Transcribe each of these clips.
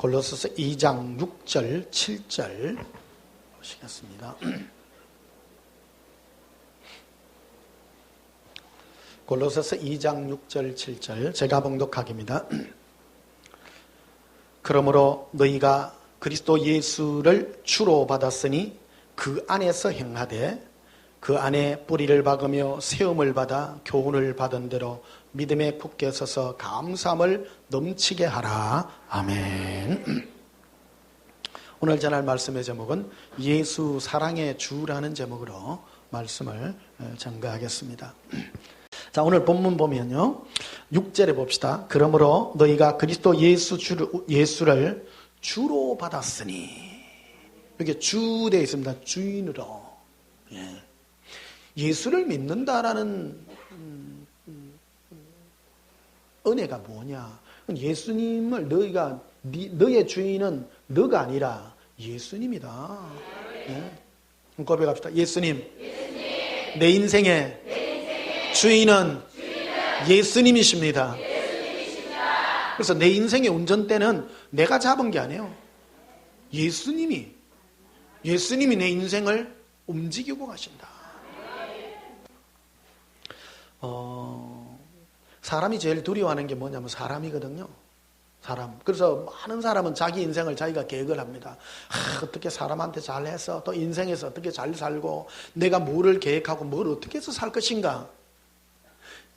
골로새서 2장 6절 7절 보시겠습니다. 골로새서 2장 6절 7절 제가 봉독하겠습니다. 그러므로 너희가 그리스도 예수를 주로 받았으니 그 안에서 행하되 그 안에 뿌리를 박으며 세움을 받아 교훈을 받은 대로 믿음에 굳게 서서 감사함을 넘치게 하라. 아멘. 오늘 전할 말씀의 제목은 예수 사랑의 주라는 제목으로 말씀을 전가하겠습니다. 자, 오늘 본문 보면요 6절에 봅시다. 그러므로 너희가 그리스도 예수를 주로 받았으니, 이렇게 주 되어 있습니다. 주인으로. 예수를 믿는다라는 은혜가 뭐냐? 예수님을 너의 주인은 너가 아니라 예수님이다. 고백합시다. 예수님, 내 인생의 주인은 예수님이십니다. 그래서 내 인생의 운전대는 내가 잡은 게 아니에요. 예수님이 내 인생을 움직이고 가신다. 사람이 제일 두려워하는 게 뭐냐면 사람이거든요. 사람. 그래서 많은 사람은 자기 인생을 자기가 계획을 합니다. 어떻게 사람한테 잘해서 또 인생에서 어떻게 잘 살고 내가 뭐를 계획하고 뭘 어떻게 해서 살 것인가.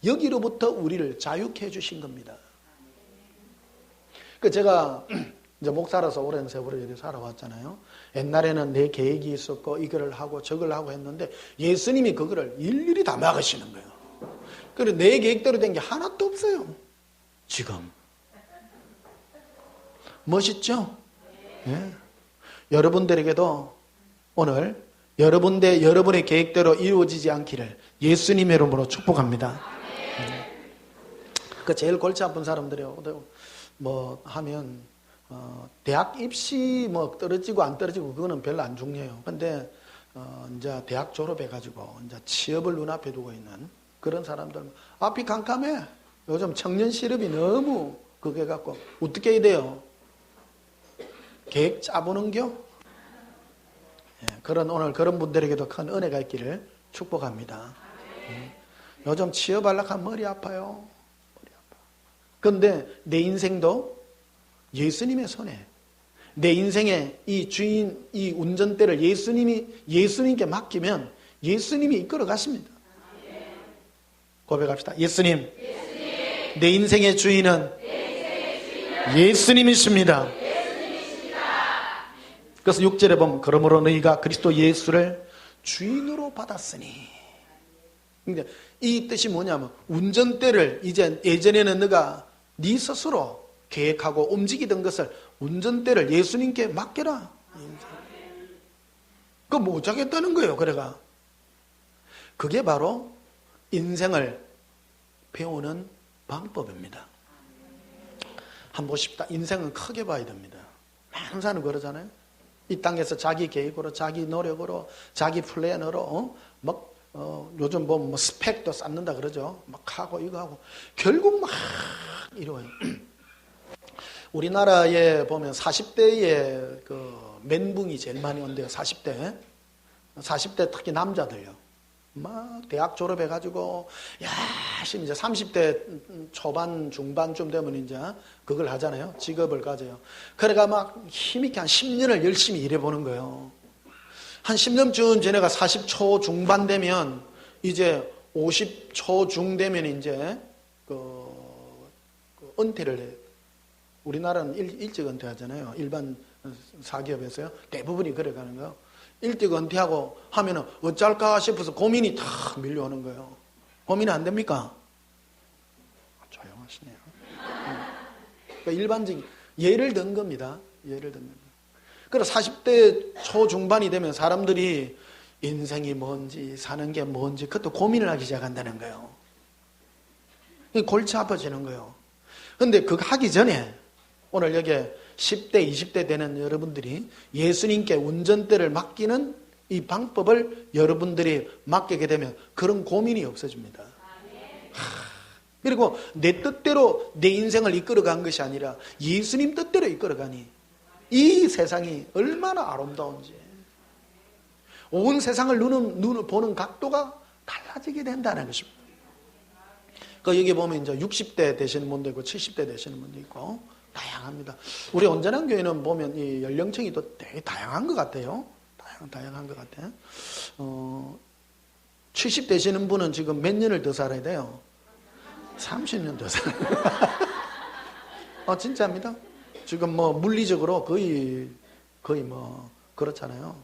여기로부터 우리를 자유케 해주신 겁니다. 제가 이제 목사라서 오랜 세월을 이렇게 살아왔잖아요. 옛날에는 내 계획이 있었고 이걸 하고 저걸 하고 했는데 예수님이 그거를 일일이 다 막으시는 거예요. 그래서 내 계획대로 된 게 하나도 없어요. 지금. 멋있죠? 예. 여러분들에게도 오늘 여러분의 계획대로 이루어지지 않기를 예수님의 이름으로 축복합니다. 그 제일 골치 아픈 사람들이요. 뭐 하면 대학 입시 뭐 떨어지고 안 떨어지고 그거는 별로 안 중요해요. 근데 이제 대학 졸업해가지고 이제 취업을 눈앞에 두고 있는 그런 사람들 앞이 캄캄해. 요즘 청년 실업이 너무 그게 갖고 어떻게 해야 돼요? 계획 짜보는겨? 오늘 그런 분들에게도 큰 은혜가 있기를 축복합니다. 요즘 취업하려고 하면 머리 아파요. 그런데 내 인생도 예수님의 손에, 내 인생의 이 주인, 이 운전대를 예수님께 맡기면 예수님이 이끌어 가십니다. 고백합시다. 예수님, 내 인생의 주인은 예수님이십니다. 그래서 6절에 보면 그러므로 너희가 그리스도 예수를 주인으로 받았으니, 근데 이 뜻이 뭐냐면 운전대를 이제 예전에는 너가 네 스스로 계획하고 움직이던 것을 운전대를 예수님께 맡겨라. 그거 못 하겠다는 거예요. 그게 바로 인생을 배우는 방법입니다. 한번 보십시다. 인생은 크게 봐야 됩니다. 많은 사람은 그러잖아요. 이 땅에서 자기 계획으로, 자기 노력으로, 자기 플랜으로 요즘 보면 뭐 스펙도 쌓는다 그러죠. 막 하고 이거 하고 결국 막 이루어요. 우리나라에 보면 40대에 그 멘붕이 제일 많이 온대요. 40대 특히 남자들요. 막 대학 졸업해가지고 열심히 이제 30대 초반 중반쯤 되면 이제 그걸 하잖아요. 직업을 가져요. 그래가 막 힘있게 한 10년을 열심히 일해보는 거예요. 한 10년쯤 전에가 40초 중반 되면 이제 50초 중 되면 이제 그 은퇴를 해요. 우리나라는 일찍 은퇴하잖아요. 일반 사기업에서요. 대부분이 그래 가는 거예요. 일찍 은퇴하고 하면은 어쩔까 싶어서 고민이 탁 밀려오는 거예요. 고민이 안 됩니까? 조용하시네요. 그러니까 일반적인 예를 든 겁니다. 그래서 40대 초중반이 되면 사람들이 인생이 뭔지 사는 게 뭔지 그것도 고민을 하기 시작한다는 거예요. 골치 아파지는 거예요. 그런데 그거 하기 전에 오늘 여기 10대, 20대 되는 여러분들이 예수님께 운전대를 맡기는 이 방법을 여러분들이 맡기게 되면 그런 고민이 없어집니다. 그리고 내 뜻대로 내 인생을 이끌어간 것이 아니라 예수님 뜻대로 이끌어가니 이 세상이 얼마나 아름다운지, 온 세상을 눈을 보는 각도가 달라지게 된다는 것입니다. 그 여기 보면 이제 60대 되시는 분도 있고 70대 되시는 분도 있고 다양합니다. 우리 온전한 교회는 보면 이 연령층이 또 되게 다양한 것 같아요. 다양한 것 같아요. 70 되시는 분은 지금 몇 년을 더 살아야 돼요? 30년 더 살아야 돼요. 진짜입니다. 지금 뭐 물리적으로 거의 뭐 그렇잖아요.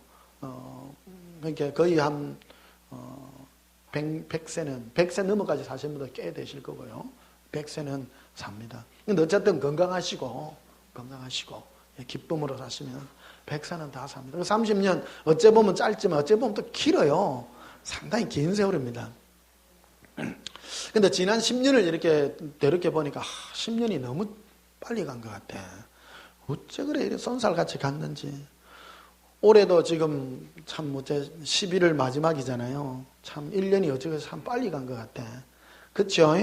그러니까 거의 한 100세 넘어까지 사시는 분들 꽤 되실 거고요. 100세는 삽니다. 근데 어쨌든 건강하시고 기쁨으로 사시면 100세는 다 삽니다. 30년 어째 보면 짧지만 어째 보면 또 길어요. 상당히 긴 세월입니다. 근데 지난 10년을 이렇게 되렇게 보니까 10년이 너무 빨리 간 것 같아. 어째 그래 이렇게 쏜살같이 갔는지. 올해도 지금 참 어째 11월 마지막이잖아요. 참 1년이 어째 참 빨리 간 것 같아. 그렇죠?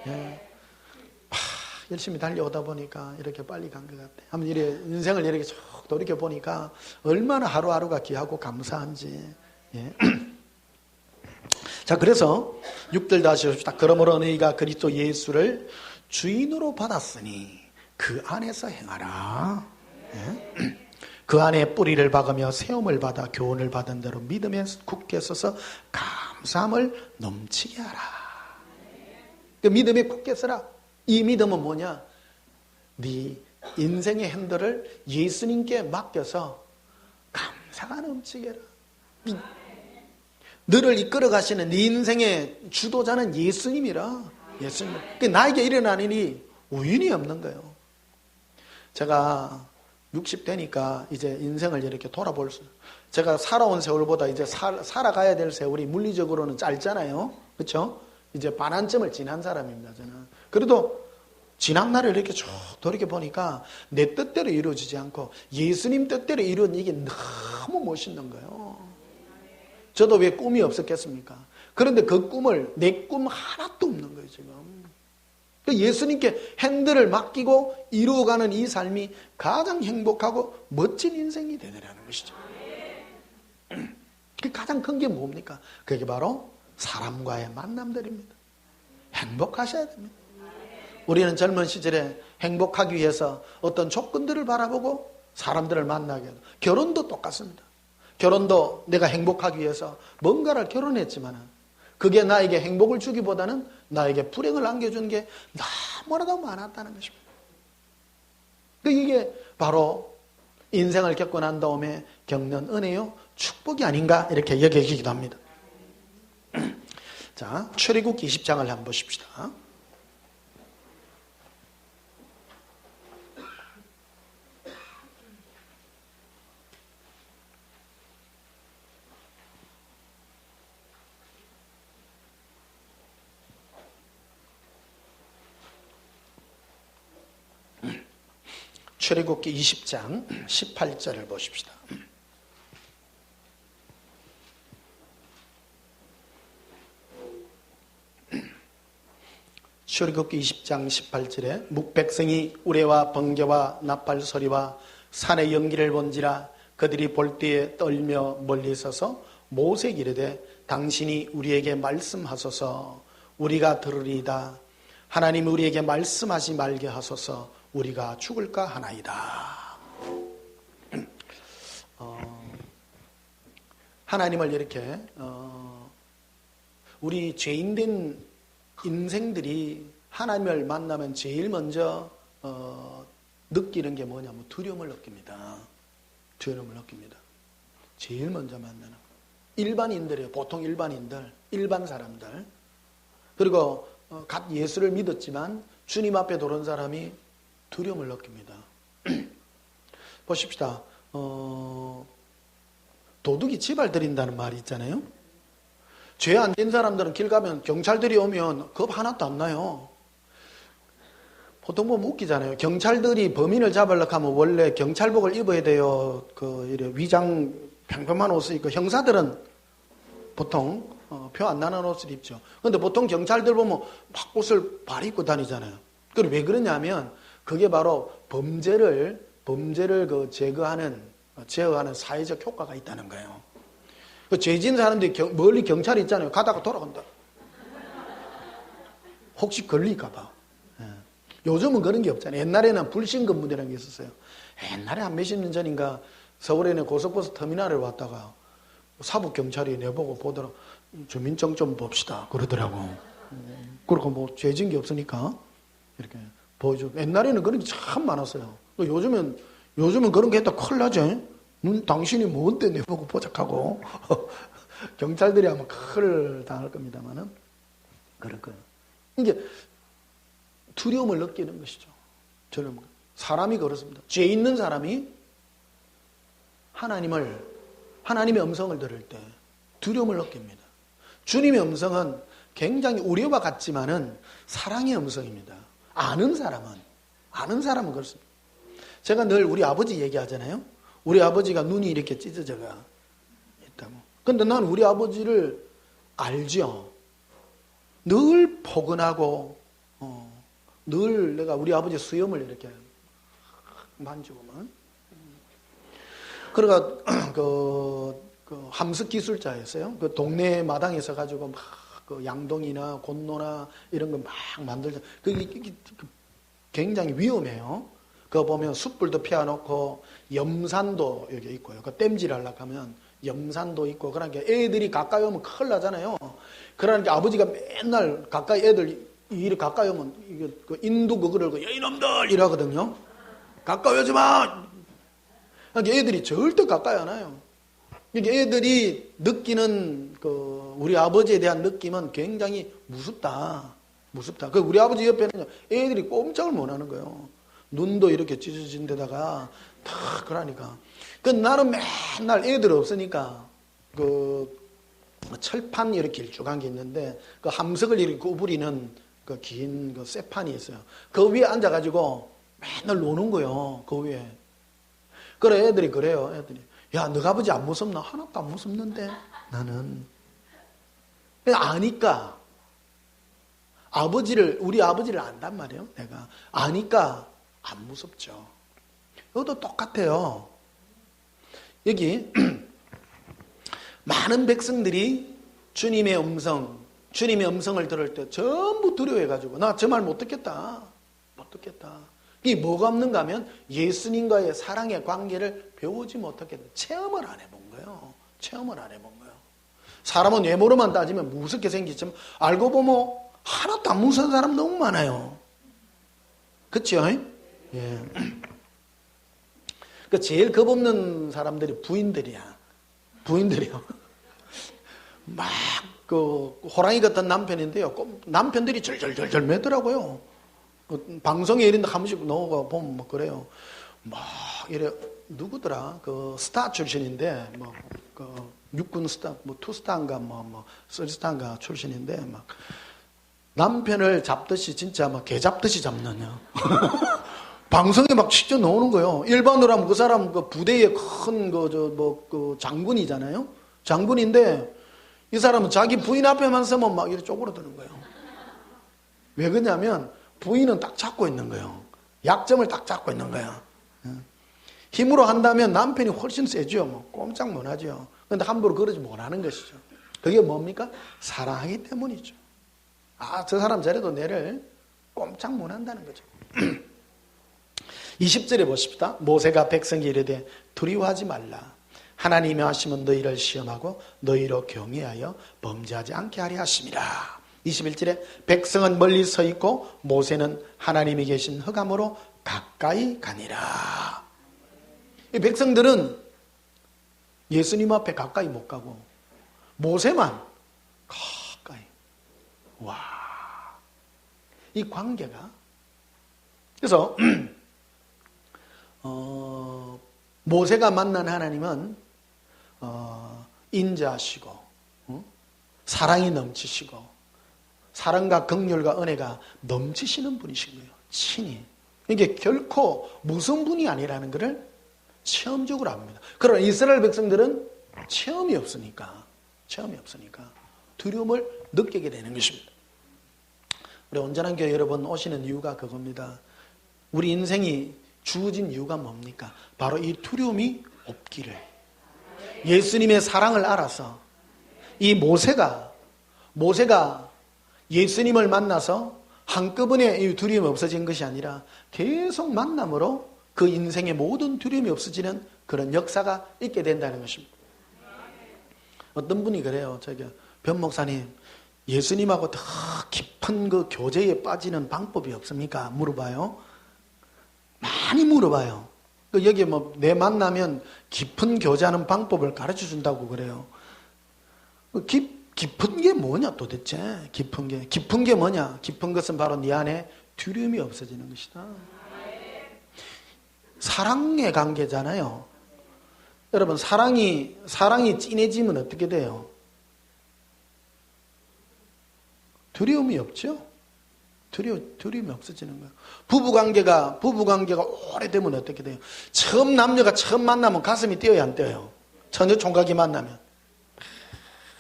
예. 열심히 달려오다 보니까 이렇게 빨리 간 것 같아. 한번 이렇게 인생을 이렇게 쭉 돌이켜 보니까 얼마나 하루하루가 귀하고 감사한지. 예. 자, 그래서 6절 다시 봅시다. 그러므로 너희가 그리스도 예수를 주인으로 받았으니 그 안에서 행하라. 예. 그 안에 뿌리를 박으며 세움을 받아 교훈을 받은 대로 믿음에 굳게 서서 감사함을 넘치게 하라. 그 믿음에 굳게 서라. 이 믿음은 뭐냐? 네 인생의 핸들을 예수님께 맡겨서 감사가 넘치게 해라. 너를 이끌어 가시는 네 인생의 주도자는 예수님이라. 예수님. 나에게 일어나는 일이 우연이 없는 거예요. 제가 60대니까 이제 인생을 이렇게 돌아볼 수, 제가 살아온 세월보다 이제 살아가야 될 세월이 물리적으로는 짧잖아요. 그렇죠? 이제 반환점을 지난 사람입니다, 저는. 그래도 지난 날을 이렇게 쭉 돌이켜 보니까 내 뜻대로 이루어지지 않고 예수님 뜻대로 이루어진 이게 너무 멋있는 거예요. 저도 왜 꿈이 없었겠습니까? 그런데 그 꿈을, 내 꿈 하나도 없는 거예요, 지금. 예수님께 핸들을 맡기고 이루어가는 이 삶이 가장 행복하고 멋진 인생이 되느라는 것이죠. 그 가장 큰 게 뭡니까? 그게 바로 사람과의 만남들입니다. 행복하셔야 됩니다. 우리는 젊은 시절에 행복하기 위해서 어떤 조건들을 바라보고 사람들을 만나게 해요. 결혼도 똑같습니다. 결혼도 내가 행복하기 위해서 뭔가를 결혼했지만 그게 나에게 행복을 주기보다는 나에게 불행을 안겨준 게 너무나도 많았다는 것입니다. 이게 바로 인생을 겪고 난 다음에 겪는 은혜요, 축복이 아닌가 이렇게 여겨지기도 합니다. 자, 출애굽기 20장을 한번 보십시다. 출애굽기 20장 18절을 보십시다. 출애굽기 20장 18절에 묵백성이 우레와 번개와 나팔 소리와 산의 연기를 본지라 그들이 볼 때에 떨며 멀리 서서 모세에게 이르되 당신이 우리에게 말씀하소서 우리가 들으리이다. 하나님이 우리에게 말씀하지 말게 하소서 우리가 죽을까 하나이다. 하나님을 이렇게 우리 죄인된 인생들이 하나님을 만나면 제일 먼저 느끼는 게 뭐냐면 두려움을 느낍니다. 두려움을 느낍니다. 제일 먼저 만나는 일반인들이에요. 보통 일반인들, 일반 사람들. 그리고 갓 예수를 믿었지만 주님 앞에 들어온 사람이 두려움을 느낍니다. 보십시다. 도둑이 집을 들인다는 말이 있잖아요. 죄 안 된 사람들은 길 가면 경찰들이 오면 겁 하나도 안 나요. 보통 보면 웃기잖아요. 경찰들이 범인을 잡으려고 하면 원래 경찰복을 입어야 돼요. 이래 위장 평평한 옷을 입고 형사들은 보통 표 안 나는 옷을 입죠. 근데 보통 경찰들 보면 막 옷을 바로 입고 다니잖아요. 그럼 왜 그러냐면 그게 바로 범죄를 제어하는 사회적 효과가 있다는 거예요. 그 죄 지은 사람들이 멀리 경찰이 있잖아요. 가다가 돌아간다. 혹시 걸릴까봐. 요즘은 그런 게 없잖아요. 옛날에는 불신검문이라는 게 있었어요. 옛날에 한 몇십 년 전인가 서울에 있는 고속버스 터미널에 왔다가 사북경찰이 내보고 보더라. 주민증 좀 봅시다. 그러더라고. 그리고 뭐 죄진 게 없으니까 이렇게 보여주고. 옛날에는 그런 게 참 많았어요. 요즘은 그런 게 했다 큰일 나죠. 당신이 뭔데 내보고 보작하고. 경찰들이 아마 큰일 당할 겁니다만은. 그럴 거예요. 이게 두려움을 느끼는 것이죠. 저는 사람이 그렇습니다. 죄 있는 사람이 하나님의 음성을 들을 때 두려움을 느낍니다. 주님의 음성은 굉장히 우려와 같지만은 사랑의 음성입니다. 아는 사람은 그렇습니다. 제가 늘 우리 아버지 얘기하잖아요. 우리 아버지가 눈이 이렇게 찢어져가 있다고. 근데 난 우리 아버지를 알죠. 늘 포근하고 늘 내가 우리 아버지 수염을 이렇게 만지고만. 그러니까 그 함석 기술자였어요. 그 동네 마당에서 가지고 막 그 양동이나 곤노나 이런 거 막 만들자. 그게 굉장히 위험해요. 그거 보면 숯불도 피워놓고 염산도 여기 있고요. 그 땜질 하려고 하면 염산도 있고. 그러니까 애들이 가까이 오면 큰일 나잖아요. 그러니까 아버지가 맨날 가까이 애들 이렇게 가까이 오면 이게 그 인도 그거를 야 이놈들 이러거든요. 가까이 오지 마. 그러니까 애들이 절대 가까이 안 와요. 그러니까 애들이 느끼는 그 우리 아버지에 대한 느낌은 굉장히 무섭다. 그 우리 아버지 옆에는 애들이 꼼짝을 못 하는 거예요. 눈도 이렇게 찢어진 데다가 탁 그러니까. 그 나는 맨날 애들 없으니까 그 철판 이렇게 길쭉한 게 있는데 그 함석을 이렇게 구부리는 그 긴 그 쇠판이 있어요. 그 위에 앉아가지고 맨날 노는 거예요. 그 위에. 그래 애들이 그래요. 야, 너가 아버지 안 무섭나? 하나도 안 무섭는데 나는. 아니까 우리 아버지를 안단 말이에요. 내가 아니까 안 무섭죠. 이것도 똑같아요. 여기 많은 백성들이 주님의 음성을 들을 때 전부 두려워해가지고 나 저 말 못 듣겠다. 이게 뭐가 없는가 하면 예수님과의 사랑의 관계를 배우지 못했겠다. 체험을 안 해본 거예요. 사람은 외모로만 따지면 무섭게 생기지만 알고 보면 하나도 안 무서운 사람 너무 많아요. 그렇죠? 예. 그 제일 겁없는 사람들이 부인들이요. 막 그 호랑이 같은 남편인데요. 남편들이 절절절절 매더라고요. 방송에 이런 데 한 번씩 나오고 보면 뭐 그래요. 막 이래 누구더라? 그 스타 출신인데 뭐 그 육군 스타 뭐 투스타인가 뭐 쓰리스타인가 출신인데 막 남편을 잡듯이 진짜 막 개 잡듯이 잡느냐. 방송에 막 직접 나오는 거예요. 일반으로 하면 그 사람 그 부대의 큰 그 장군이잖아요. 장군인데 이 사람은 자기 부인 앞에만 서면 막 이렇게 쪼그러드는 거예요. 왜 그러냐면 부인은 딱 잡고 있는 거예요. 약점을 딱 잡고 있는 거야. 힘으로 한다면 남편이 훨씬 세죠. 뭐 꼼짝 못 하죠. 그런데 함부로 그러지 못하는 것이죠. 그게 뭡니까? 사랑하기 때문이죠. 아, 저 사람 저래도 내를 꼼짝 못 한다는 거죠. 20절에 보십시다. 모세가 백성에게 이르되 두려워하지 말라. 하나님이 하시면 너희를 시험하고 너희로 경외하여 범죄하지 않게 하려 하심이라. 21절에 백성은 멀리 서 있고 모세는 하나님이 계신 흑암으로 가까이 가니라. 이 백성들은 예수님 앞에 가까이 못 가고 모세만 가까이. 와, 이 관계가. 그래서 모세가 만난 하나님은 인자하시고 사랑이 넘치시고 사랑과 긍휼과 은혜가 넘치시는 분이신 거예요. 친히. 이게 결코 무슨 분이 아니라는 것을 체험적으로 압니다. 그러나 이스라엘 백성들은 체험이 없으니까 두려움을 느끼게 되는 것입니다. 우리 온전한 교회 여러분 오시는 이유가 그겁니다. 우리 인생이 주어진 이유가 뭡니까? 바로 이 두려움이 없기를. 예수님의 사랑을 알아서 이 모세가 예수님을 만나서 한꺼번에 이 두려움이 없어진 것이 아니라 계속 만남으로 그 인생의 모든 두려움이 없어지는 그런 역사가 있게 된다는 것입니다. 어떤 분이 그래요. 변 목사님, 예수님하고 더 깊은 그 교제에 빠지는 방법이 없습니까? 물어봐요. 많이 물어봐요. 여기 내 만나면 깊은 교제하는 방법을 가르쳐 준다고 그래요. 깊은 게 뭐냐 도대체? 깊은 게 뭐냐? 깊은 것은 바로 네 안에 두려움이 없어지는 것이다. 사랑의 관계잖아요. 여러분, 사랑이 진해지면 어떻게 돼요? 두려움이 없죠? 두려움이 없어지는 거예요. 부부관계가 오래되면 어떻게 돼요? 남녀가 처음 만나면 가슴이 뛰어야 안 뛰어요? 처녀 총각이 만나면.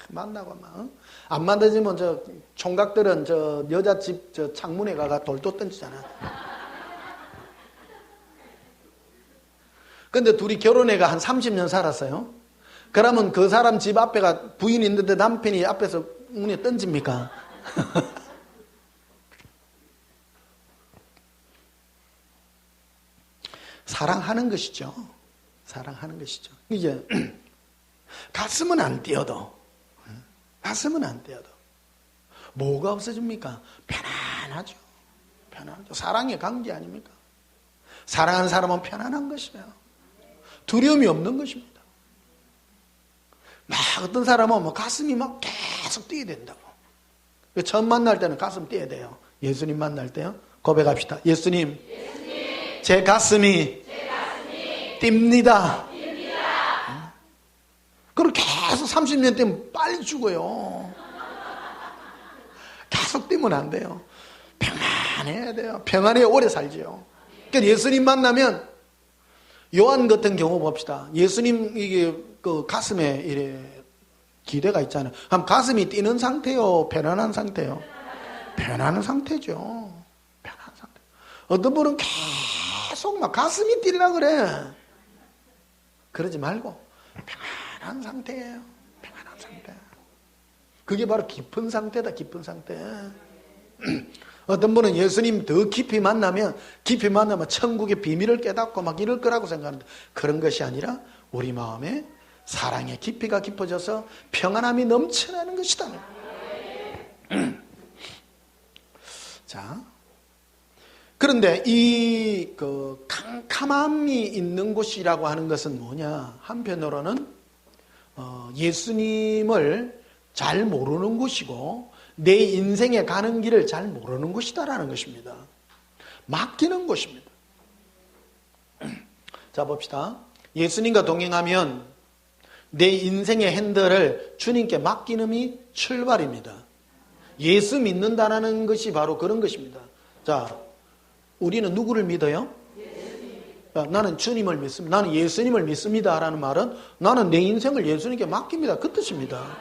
만나고 안 만나지면 총각들은 여자 집 창문에 가가 돌도 던지잖아. 근데 둘이 결혼해가 한 30년 살았어요. 그러면 그 사람 집 앞에가 부인이 있는데 남편이 앞에서 문에 던집니까? 사랑하는 것이죠. 사랑하는 것이죠. 이제 가슴은 안 뛰어도 뭐가 없어집니까? 편안하죠. 사랑의 관계 아닙니까? 사랑하는 사람은 편안한 것이에요. 두려움이 없는 것입니다. 어떤 사람은 가슴이 계속 뛰어야 된다고. 처음 만날 때는 가슴 뛰어야 돼요. 예수님 만날 때요. 고백합시다. 예수님. 제 가슴이 뜁니다. 그리고 계속 30년 뛰면 빨리 죽어요. 계속 뛰면 안 돼요. 평안해야 돼요. 평안해야 오래 살지요. 그러니까 예수님 만나면 요한 같은 경우 봅시다. 예수님 그 가슴에 이래 기대가 있잖아요. 그럼 가슴이 뛰는 상태요? 편안한 상태요? 편안한 상태죠. 편안한 상태. 어떤 분은 계속 가슴이 뛰려고 그래. 그러지 말고 편안한 상태예요. 편안한 상태. 그게 바로 깊은 상태다. 깊은 상태. 어떤 분은 예수님 더 깊이 만나면 천국의 비밀을 깨닫고 이럴 거라고 생각하는데 그런 것이 아니라 우리 마음에 사랑의 깊이가 깊어져서 평안함이 넘쳐나는 것이다. 자, 그런데 이 캄캄함이 있는 곳이라고 하는 것은 뭐냐? 한편으로는 예수님을 잘 모르는 곳이고 내 인생에 가는 길을 잘 모르는 곳이다라는 것입니다. 맡기는 곳입니다. 자, 봅시다. 예수님과 동행하면 내 인생의 핸들을 주님께 맡기는이 출발입니다. 예수 믿는다라는 것이 바로 그런 것입니다. 자, 우리는 누구를 믿어요? 나는 주님을 믿습니다. 나는 예수님을 믿습니다라는 말은 나는 내 인생을 예수님께 맡깁니다. 그 뜻입니다.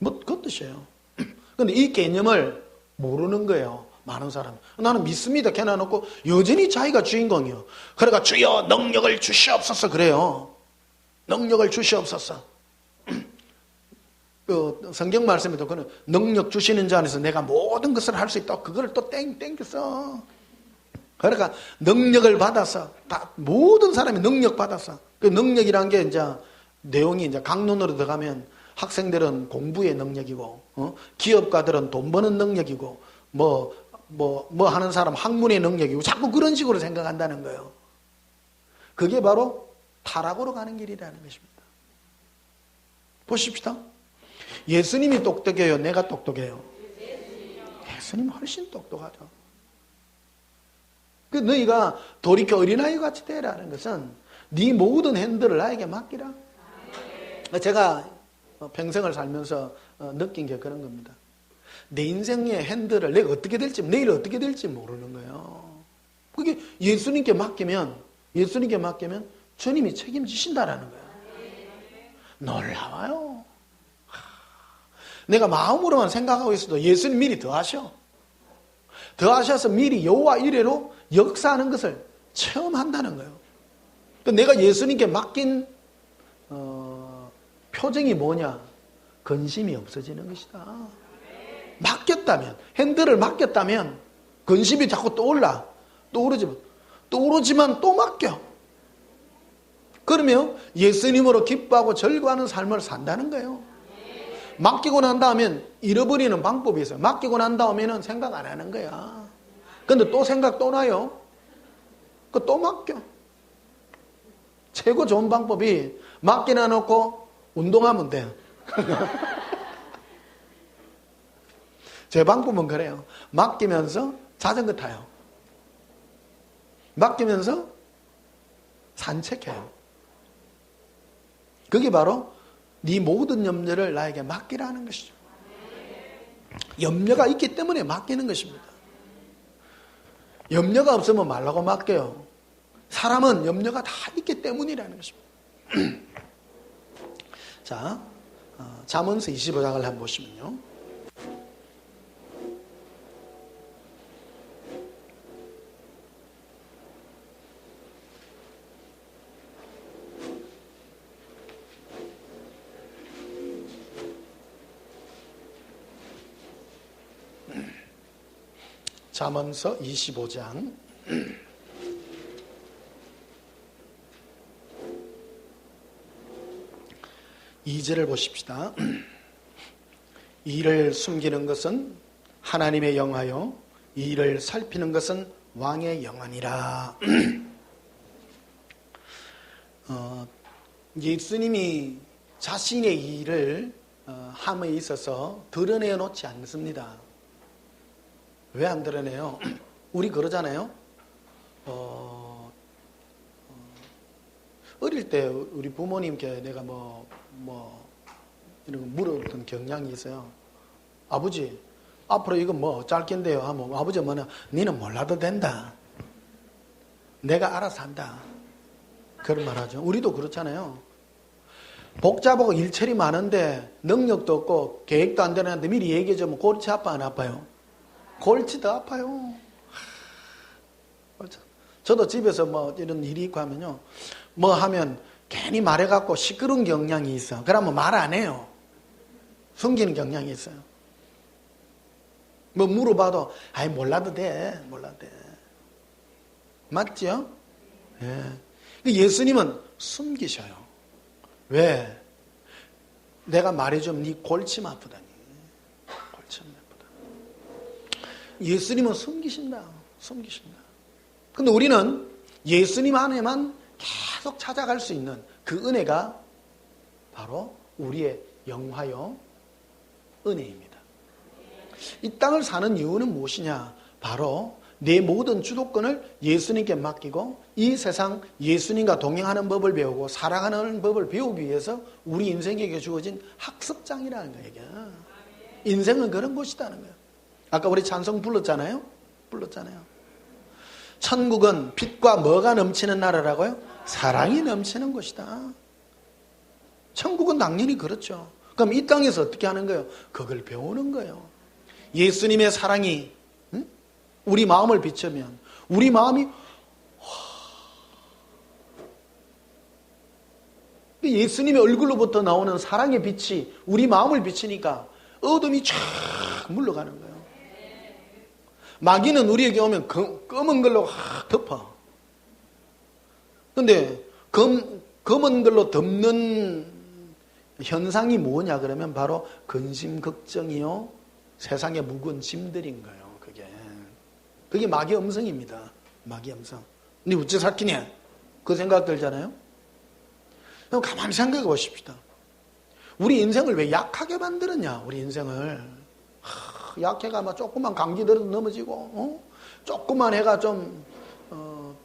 그 뜻이에요. 그런데 이 개념을 모르는 거예요. 많은 사람. 나는 믿습니다. 해놔놓고 여전히 자기가 주인공이요. 그러니까 주여 능력을 주시옵소서 그래요. 능력을 주시옵소서. 그 성경 말씀에도 그는 능력 주시는 자 안에서 내가 모든 것을 할 수 있다. 그걸 또 땡겼어. 그러니까 능력을 받아서 모든 사람이 능력 받아서 그 능력이란 게 이제 내용이 이제 강론으로 들어가면 학생들은 공부의 능력이고 기업가들은 돈 버는 능력이고 뭐 하는 사람 학문의 능력이고 자꾸 그런 식으로 생각한다는 거예요. 그게 바로 타락으로 가는 길이라는 것입니다. 보십시다. 예수님이 똑똑해요? 내가 똑똑해요? 예수님 훨씬 똑똑하죠. 그 너희가 돌이켜 어린아이 같이 되라는 것은 네 모든 핸들을 나에게 맡기라. 제가 평생을 살면서 느낀 게 그런 겁니다. 내 인생의 핸들을 내가 어떻게 될지 내일 어떻게 될지 모르는 거예요. 그게 예수님께 맡기면 주님이 책임지신다라는 거예요. 놀라워요. 내가 마음으로만 생각하고 있어도 예수님 미리 더하셔. 더하셔서 미리 여호와 이레로 역사하는 것을 체험한다는 거예요. 내가 예수님께 맡긴 표정이 뭐냐? 근심이 없어지는 것이다. 맡겼다면, 핸들을 맡겼다면 근심이 자꾸 떠올라. 떠오르지만 또 맡겨. 그러면 예수님으로 기뻐하고 즐거워하는 삶을 산다는 거예요. 맡기고 난 다음엔 잃어버리는 방법이 있어요. 맡기고 난 다음에는 생각 안 하는 거야. 근데 또 생각 또 나요. 또 맡겨. 최고 좋은 방법이 맡기나 놓고 운동하면 돼요. 제 방법은 그래요. 맡기면서 자전거 타요. 맡기면서 산책해요. 그게 바로 네 모든 염려를 나에게 맡기라는 것이죠. 염려가 있기 때문에 맡기는 것입니다. 염려가 없으면 말라고 맡겨요. 사람은 염려가 다 있기 때문이라는 것입니다. 자, 잠언서 25장을 한번 보시면요. 잠언서 25장 2절을 보십시다. 이를 숨기는 것은 하나님의 영하여 이를 살피는 것은 왕의 영하니라. 예수님이 자신의 일을 함에 있어서 드러내 놓지 않습니다. 왜 안 드러내요? 우리 그러잖아요. 어릴 때 우리 부모님께 내가 이런 거 물었던 경향이 있어요. 아버지, 앞으로 이거 뭐 짧긴데요 하면 아버지 뭐냐, 니는 몰라도 된다. 내가 알아서 한다. 그런 말 하죠. 우리도 그렇잖아요. 복잡하고 일처리 많은데 능력도 없고 계획도 안 되는데 미리 얘기해주면 골치 아파 안 아파요? 골치 더 아파요. 저도 집에서 이런 일이 있고 하면요, 하면 괜히 말해갖고 시끄러운 경향이 있어. 그러면 말 안 해요. 숨기는 경향이 있어요. 물어봐도 몰라도 돼. 맞죠? 예. 예수님은 숨기셔요. 왜? 내가 말해주면 네 골치만 아프다니. 골치만 아프다. 예수님은 숨기신다. 근데 우리는 예수님 안에만 계속 찾아갈 수 있는 그 은혜가 바로 우리의 영화요 은혜입니다. 이 땅을 사는 이유는 무엇이냐? 바로 내 모든 주도권을 예수님께 맡기고 이 세상 예수님과 동행하는 법을 배우고 살아가는 법을 배우기 위해서 우리 인생에게 주어진 학습장이라는 거예요. 인생은 그런 것이라는 거예요. 아까 우리 찬송 불렀잖아요. 천국은 빛과 뭐가 넘치는 나라라고요? 사랑이 넘치는 곳이다. 천국은 당연히 그렇죠. 그럼 이 땅에서 어떻게 하는 거예요? 그걸 배우는 거예요. 예수님의 사랑이 우리 마음을 비추면 우리 마음이 예수님의 얼굴로부터 나오는 사랑의 빛이 우리 마음을 비치니까 어둠이 쫙 물러가는 거예요. 마귀는 우리에게 오면 검은 걸로 덮어. 근데 검은 걸로 덮는 현상이 뭐냐 그러면 바로 근심, 걱정이요, 세상의 무거운 짐들인 거예요. 그게 마귀의 음성입니다. 마귀의 음성. 근데 어째 삭히냐? 그 생각 들잖아요. 그럼 가만히 생각해 보십시다. 우리 인생을 왜 약하게 만들었냐? 우리 인생을 약해가 조금만 감기 들어도 넘어지고, 조금만 해가 좀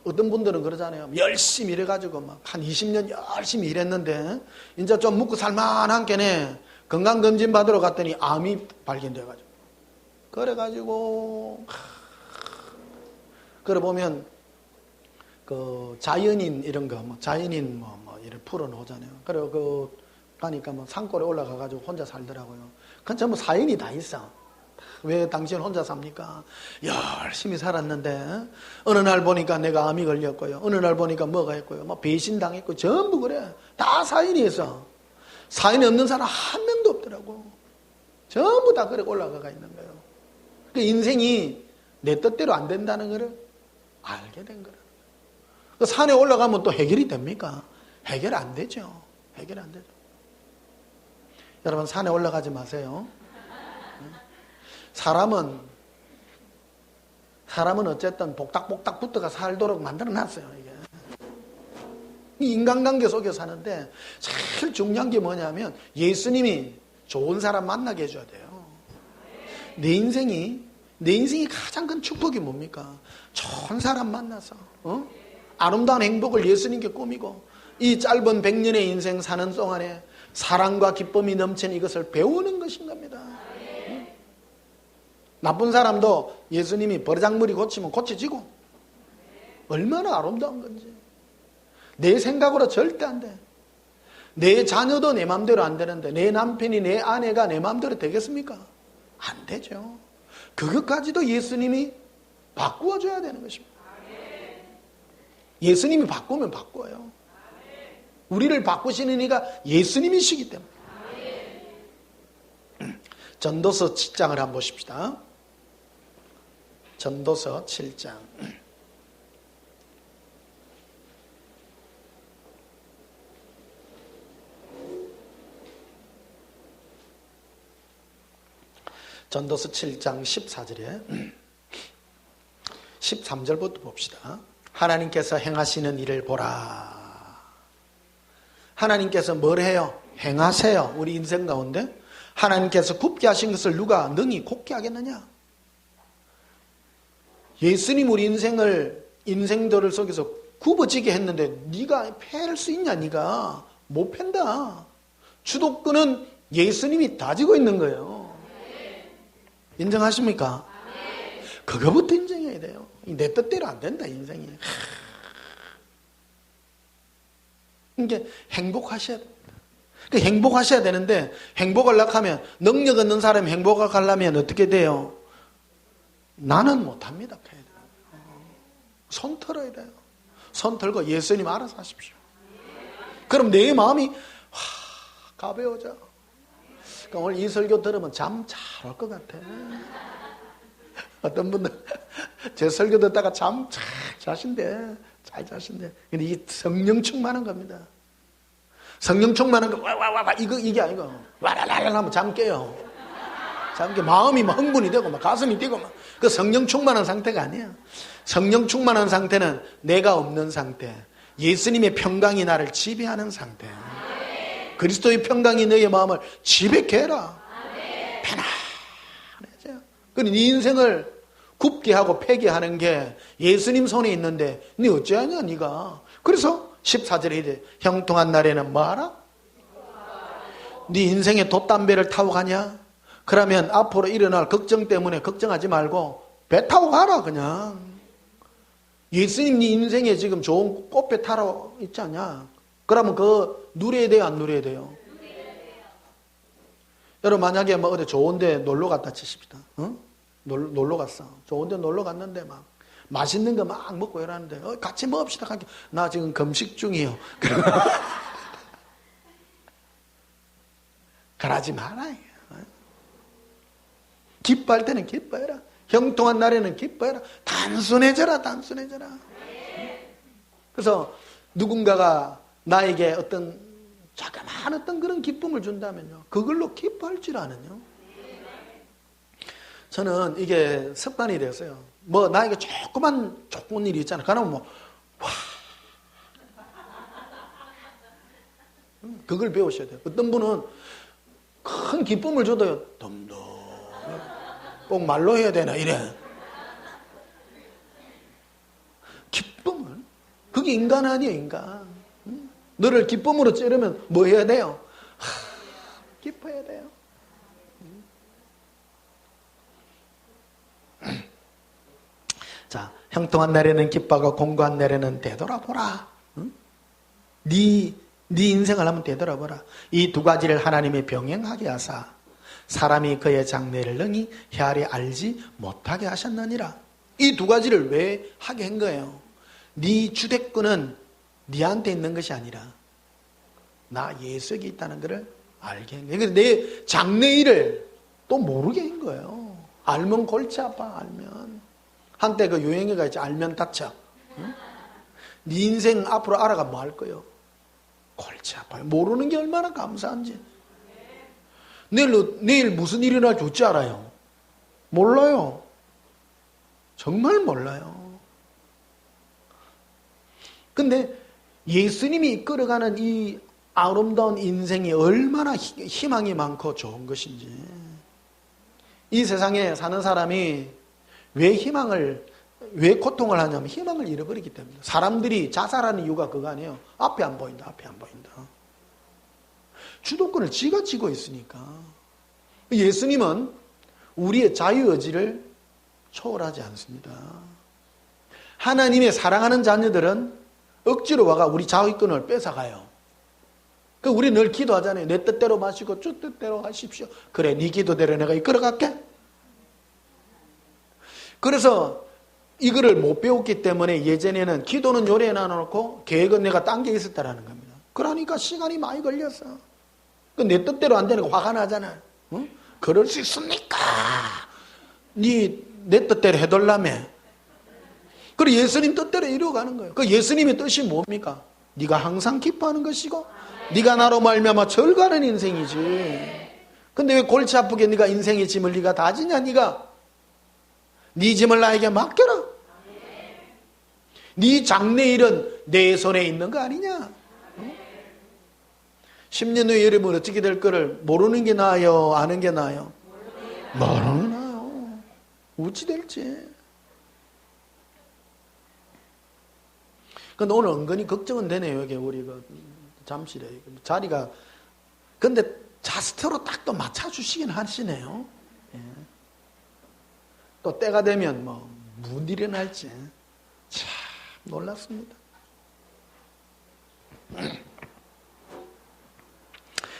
어떤 분들은 그러잖아요. 열심히 일해가지고 한 20년 열심히 일했는데 이제 좀 묵고 살만한 게네 건강검진 받으러 갔더니 암이 발견돼가지고 그래가지고 그래 보면 그 자연인 이런 거 자연인 이런 풀어놓잖아요. 그리고 가니까 뭐 산골에 올라가가지고 혼자 살더라고요. 그건 전부 사연이 다 있어. 왜 당신 혼자 삽니까? 열심히 살았는데 어느 날 보니까 내가 암이 걸렸고요. 어느 날 보니까 뭐가 있고요. 뭐 배신당했고 전부 그래. 다 사연이 있어. 사연이 없는 사람 한 명도 없더라고. 전부 다 그래 올라가 있는 거예요. 그 인생이 내 뜻대로 안 된다는 것을 알게 된 거예요. 그 산에 올라가면 또 해결이 됩니까? 해결 안 되죠. 해결 안 되죠. 여러분 산에 올라가지 마세요. 사람은 어쨌든 복닥복닥 붙어가 살도록 만들어놨어요. 이게 인간관계 속에 사는데 제일 중요한 게 뭐냐면 예수님이 좋은 사람 만나게 해줘야 돼요. 내 인생이 가장 큰 축복이 뭡니까? 좋은 사람 만나서 아름다운 행복을 예수님께 꾸미고 이 짧은 100년의 인생 사는 동안에 사랑과 기쁨이 넘치는 이것을 배우는 것인 겁니다. 나쁜 사람도 예수님이 버르장머리 고치면 고쳐지고 얼마나 아름다운 건지. 내 생각으로 절대 안 돼. 내 자녀도 내 마음대로 안 되는데 내 남편이 내 아내가 내 마음대로 되겠습니까? 안 되죠. 그것까지도 예수님이 바꾸어줘야 되는 것입니다. 예수님이 바꾸면 바꿔요. 우리를 바꾸시는 이가 예수님이시기 때문에. 전도서 7장을 한번 보십시다. 전도서 7장. 전도서 7장 14절에 13절부터 봅시다. 하나님께서 행하시는 일을 보라. 하나님께서 뭘 해요? 행하세요. 우리 인생 가운데 하나님께서 굽게 하신 것을 누가 능히 곱게 하겠느냐? 예수님 우리 인생들을 속에서 굽어지게 했는데 네가 패할 수 있냐? 네가 못 팬다. 주도권은 예수님이 다지고 있는 거예요. 인정하십니까? 그거부터 인정해야 돼요. 내 뜻대로 안 된다 인생이. 이게 행복하셔야 됩니다. 행복하셔야 되는데 행복을 하려면 능력 없는 사람이 행복을 하려면 어떻게 돼요? 나는 못합니다. 손 털어야 돼요. 손 털고 예수님 알아서 하십시오. 그럼 내 마음이 가벼워져. 그러니까 오늘 이 설교 들으면 잠 잘 올 것 같아. 어떤 분들 제 설교 듣다가 잠 잘 자신대. 잘 자신대. 근데 이게 성령 충만한 겁니다. 성령 충만한 거 와와와 이게 아니고 와라라라 하면 잠 깨요. 잠 깨. 마음이 막 흥분이 되고 막 가슴이 뛰고 막 그 성령 충만한 상태가 아니야. 성령 충만한 상태는 내가 없는 상태. 예수님의 평강이 나를 지배하는 상태. 그리스도의 평강이 너의 마음을 지배케 해라. 편안해져. 그러니 네 인생을 굽게 하고 폐게 하는 게 예수님 손에 있는데 네 어찌하냐 네가. 그래서 14절에 이제 형통한 날에는 뭐하라? 네 인생에 돛담배를 타고 가냐? 그러면 앞으로 일어날 걱정 때문에 걱정하지 말고 배 타고 가라 그냥. 예수님 네 인생에 지금 좋은 꽃배 타러 있지 않냐? 그러면 그거 누려야 돼요? 안 누려야 돼요? 여러분 만약에 뭐 어디 좋은데 놀러 갔다 치십시다. 놀러 갔어. 좋은데 놀러 갔는데 막 맛있는 거 막 먹고 이러는데 같이 먹읍시다. 나 지금 금식 중이요. 그러지 마라. 기뻐할 때는 기뻐해라. 형통한 날에는 기뻐해라. 단순해져라. 그래서 누군가가 나에게 어떤 자그마한 어떤 그런 기쁨을 준다면요. 그걸로 기뻐할 줄 아는요. 저는 이게 습관이 됐어요. 뭐 나에게 조그만 좋은 일이 있잖아. 그러면 뭐 와. 그걸 배우셔야 돼요. 어떤 분은 큰 기쁨을 줘도요. 덤덤. 꼭 말로 해야 되나 이래. 기쁨을. 그게 인간 아니에요. 인간. 너를 기쁨으로 찌르면 뭐 해야 돼요? 기뻐해야 돼요. 자, 형통한 날에는 기뻐하고 공고한 날에는 되돌아보라. 네 네 인생을 한번 되돌아보라. 이 두 가지를 하나님이 병행하게 하사 사람이 그의 장래를 능히 헤아려 알지 못하게 하셨느니라. 이 두 가지를 왜 하게 한 거예요? 네 주대권은 네한테 있는 것이 아니라 나 예수에게 있다는 것을 알게 한 거예요. 내 장래일을 또 모르게 한 거예요. 알면 골치 아파. 알면 한때 그 유행어가 있지. 알면 다쳐. 응? 네 인생 앞으로 알아가 뭐 할 거예요? 골치 아파요. 모르는 게 얼마나 감사한지. 내일 무슨 일이 날지 어찌 알아요? 몰라요. 정말 몰라요. 근데 예수님이 이끌어가는 이 아름다운 인생이 얼마나 희망이 많고 좋은 것인지. 이 세상에 사는 사람이 왜 고통을 하냐면 희망을 잃어버리기 때문에. 사람들이 자살하는 이유가 그거 아니에요. 앞에 안 보인다. 앞에 안 보인다. 주도권을 지가 쥐고 있으니까. 예수님은 우리의 자유의지를 초월하지 않습니다. 하나님의 사랑하는 자녀들은 억지로 와가 우리 자유권을 뺏어가요. 우리 늘 기도하잖아요. 내 뜻대로 마시고 주 뜻대로 하십시오. 그래, 네 기도대로 내가 이끌어갈게. 그래서 이거를 못 배웠기 때문에 예전에는 기도는 요리에 놔놓고 계획은 내가 딴 게 있었다라는 겁니다. 그러니까 시간이 많이 걸렸어. 내 뜻대로 안 되니까 화가 나잖아. 응? 그럴 수 있습니까? 내 뜻대로 해달라며. 그리고 예수님 뜻대로 이루어가는 거예요. 그 예수님의 뜻이 뭡니까? 네가 항상 기뻐하는 것이고 네가 나로 말미암아 절가는 인생이지. 근데 왜 골치 아프게 네가 인생의 짐을 네가 다 지냐? 네 짐을 나에게 맡겨라. 네 장래일은 내 손에 있는 거 아니냐? 10년 후에 여러분 어떻게 될 거를 모르는 게 나아요? 아는 게 나아요? 모르는 게 나아요. 어찌 될지. 근데 오늘 은근히 걱정은 되네요. 여기 우리 잠실에 자리가. 근데 자스트로 딱 또 맞춰주시긴 하시네요. 예. 또 때가 되면 무슨 일이 날지 참 놀랍습니다.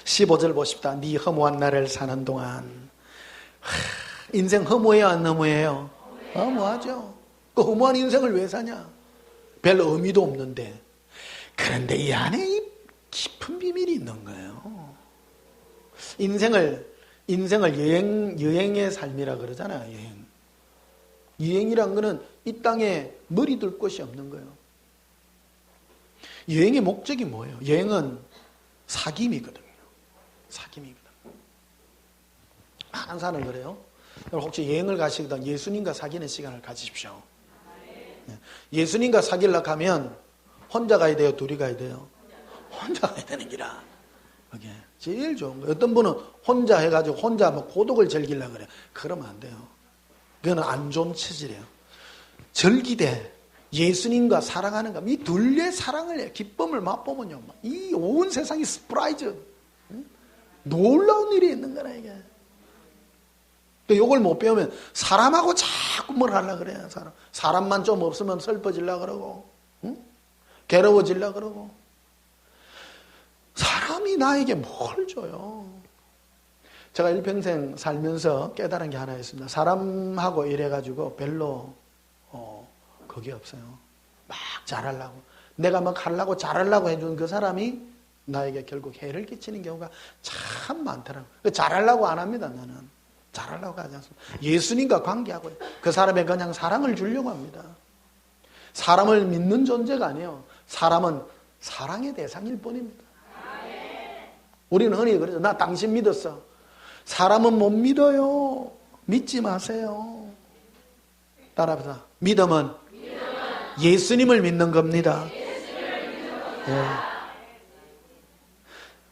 15절 보십시다. 네 허무한 날을 사는 동안. 인생 허무해요? 안 허무해요? 허무하죠. 그 허무한 인생을 왜 사냐? 별 의미도 없는데. 그런데 이 안에 이 깊은 비밀이 있는 거예요. 인생을 여행의 삶이라 그러잖아요. 여행이란 거는 이 땅에 머리 둘 곳이 없는 거예요. 여행의 목적이 뭐예요? 여행은 사귐이거든요. 사귐이거든. 많은 사람은 그래요. 혹시 여행을 가시거든 예수님과 사귀는 시간을 가지십시오. 예수님과 사귀려고 하면 혼자 가야 돼요? 둘이 가야 돼요? 혼자 가야 되는 기라. 그게 제일 좋은 거예요. 어떤 분은 혼자 해가지고 혼자 고독을 즐기려고 그래요. 그러면 안 돼요. 그거는 안 좋은 체질이에요. 절기대 예수님과 사랑하는 것, 이 둘의 사랑을 기쁨을 맛보면요, 이 온 세상이 서프라이즈, 놀라운 일이 있는 거라 이게. 이걸 못 배우면 사람하고 자꾸 뭘 하려고 그래요. 사람만 좀 없으면 슬퍼지려고 그러고, 괴로워지려고 그러고. 사람이 나에게 뭘 줘요? 제가 일평생 살면서 깨달은 게 하나 있습니다. 사람하고 이래가지고 별로 그게 없어요. 막 잘하려고, 내가 막 하려고 잘하려고 해준 그 사람이 나에게 결국 해를 끼치는 경우가 참 많더라고요. 잘하려고 안 합니다. 나는 잘하려고 하지 않습니다. 예수님과 관계하고요, 그 사람에 그냥 사랑을 주려고 합니다. 사람을 믿는 존재가 아니에요. 사람은 사랑의 대상일 뿐입니다. 우리는 흔히 그러죠. 나 당신 믿었어. 사람은 못 믿어요. 믿지 마세요. 따라합시다. 믿음은 예수님을 믿는 겁니다. 네.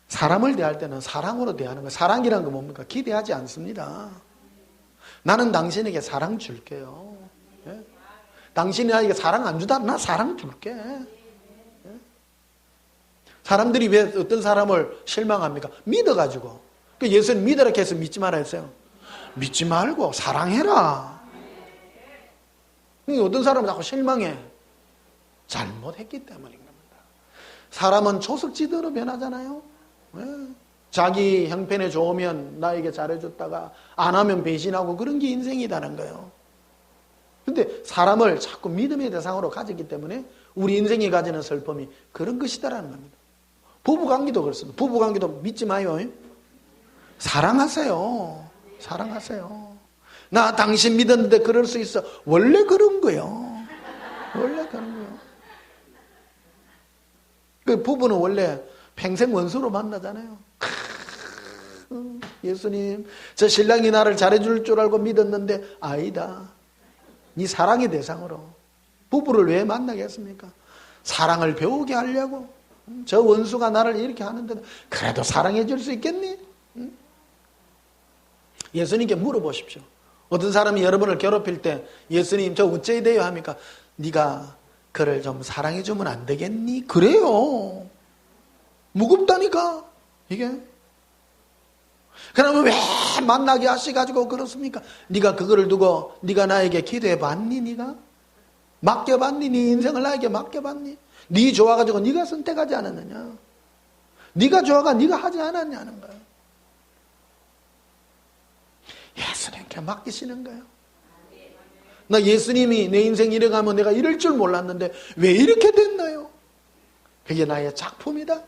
사람을 대할 때는 사랑으로 대하는 거예요. 사랑이란 건 뭡니까? 기대하지 않습니다. 나는 당신에게 사랑 줄게요. 네? 당신이 나에게 사랑 안 주다? 나 사랑 줄게. 네? 사람들이 왜 어떤 사람을 실망합니까? 믿어가지고. 예수님 믿으라 해서 믿지 말아 했어요. 믿지 말고 사랑해라. 어떤 사람은 자꾸 실망해. 잘못했기 때문인 겁니다. 사람은 초석지대로 변하잖아요. 예. 자기 형편에 좋으면 나에게 잘해줬다가 안 하면 배신하고 그런 게 인생이라는 거예요. 근데 사람을 자꾸 믿음의 대상으로 가졌기 때문에 우리 인생이 가지는 슬픔이 그런 것이다라는 겁니다. 부부관계도 그렇습니다. 부부관계도 믿지 마요. 사랑하세요. 사랑하세요. 나 당신 믿었는데 그럴 수 있어. 원래 그런 거예요. 원래 그런 거예요. 그 부부는 원래 평생 원수로 만나잖아요. 예수님, 저 신랑이 나를 잘해줄 줄 알고 믿었는데 아니다. 네 사랑의 대상으로. 부부를 왜 만나겠습니까? 사랑을 배우게 하려고. 저 원수가 나를 이렇게 하는데 그래도 사랑해 줄 수 있겠니? 예수님께 물어보십시오. 어떤 사람이 여러분을 괴롭힐 때 예수님 저 어째야 돼요? 합니까? 네가 그를 좀 사랑해 주면 안 되겠니? 그래요. 무겁다니까 이게. 그러면 왜 만나게 하셔가지고 그렇습니까? 네가 그거를 두고 네가 나에게 기도해 봤니? 네가? 맡겨봤니? 네 인생을 나에게 맡겨봤니? 네 좋아가지고 네가 선택하지 않았느냐? 네가 좋아가 네가 하지 않았냐는 거예요. 예수님께 맡기시는 거예요. 나 예수님이 내 인생 이래가면 내가 이럴 줄 몰랐는데 왜 이렇게 됐나요? 그게 나의 작품이다.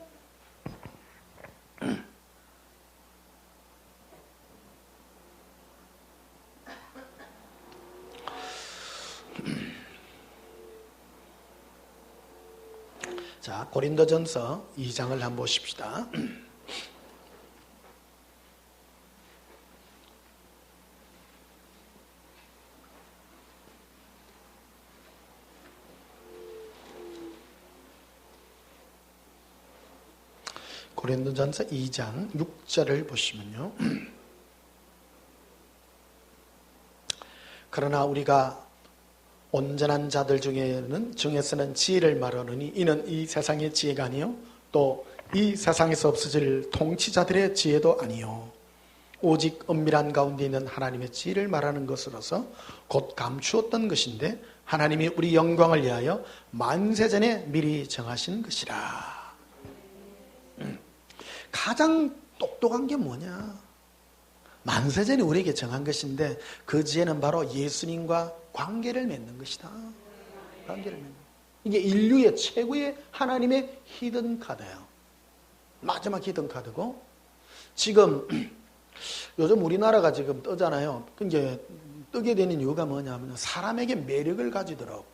자, 고린도전서 2장을 한번 보십시다. 고린도전서 2장 6절을 보시면요. 그러나 우리가 온전한 자들 중에서는 지혜를 말하느니 이는 이 세상의 지혜가 아니요 또 이 세상에서 없어질 통치자들의 지혜도 아니요 오직 은밀한 가운데 있는 하나님의 지혜를 말하는 것으로서 곧 감추었던 것인데 하나님이 우리 영광을 위하여 만세전에 미리 정하신 것이라. 가장 똑똑한 게 뭐냐? 만세전에 우리에게 정한 것인데 그 지혜는 바로 예수님과 관계를 맺는 것이다. 관계를 맺는. 이게 인류의 최고의 하나님의 히든 카드예요. 마지막 히든 카드고 지금 요즘 우리나라가 지금 뜨잖아요. 이제 뜨게 되는 이유가 뭐냐면 사람에게 매력을 가지도록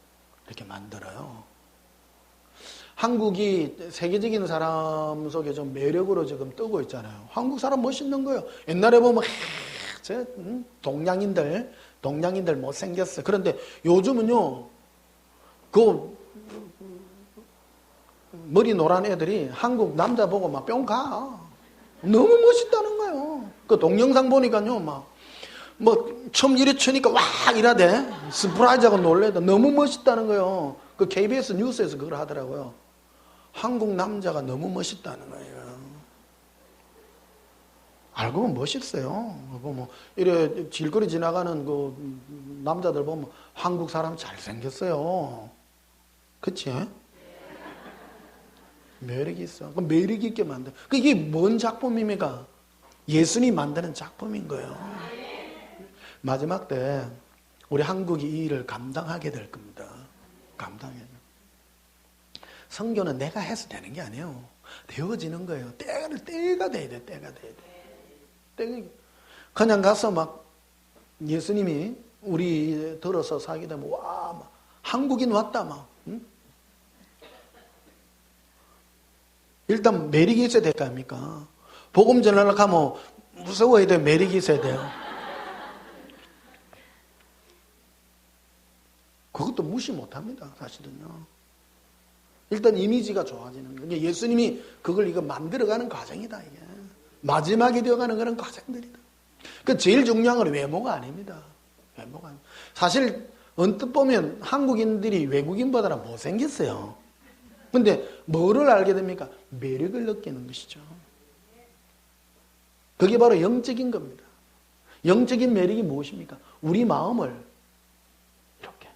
이렇게 만들어요. 한국이 세계적인 사람 속에 좀 매력으로 지금 뜨고 있잖아요. 한국 사람 멋있는 거예요. 옛날에 보면 동양인들 못생겼어요. 그런데 요즘은요, 그 머리 노란 애들이 한국 남자 보고 막 뿅 가. 너무 멋있다는 거예요. 그 동영상 보니까요, 뭐 처음 이래 치니까 와 이라대. 스프라이즈하고 놀래다. 너무 멋있다는 거예요. 그 KBS 뉴스에서 그걸 하더라고요. 한국 남자가 너무 멋있다는 거예요. 알고 보면 멋있어요. 뭐 이래 길거리 지나가는 그 남자들 보면 한국 사람 잘생겼어요. 그치? 매력이 있어. 그 매력 있게 만들. 이게 뭔 작품입니까? 예수님이 만드는 작품인 거예요. 마지막 때 우리 한국이 이 일을 감당하게 될 겁니다. 감당해요. 선교는 내가 해서 되는 게 아니에요. 되어지는 거예요. 때가 돼야 돼. 때가 돼야 돼. 그냥 가서 막 예수님이 우리 들어서 사게 되면 와, 막 한국인 왔다 막. 응? 일단 매력이 있어야 될 거 아닙니까? 복음 전하려고 하면 무서워야 돼요. 매력이 있어야 돼요. 그것도 무시 못합니다. 사실은요. 일단 이미지가 좋아지는 거예요. 예수님이 그걸 이거 만들어가는 과정이다. 이게 마지막에 되어가는 그런 과정들이다. 그 제일 중요한 건 외모가 아닙니다. 외모가 아닙니다. 사실 언뜻 보면 한국인들이 외국인보다 못생겼어요. 근데 뭐를 알게 됩니까? 매력을 느끼는 것이죠. 그게 바로 영적인 겁니다. 영적인 매력이 무엇입니까? 우리 마음을 이렇게.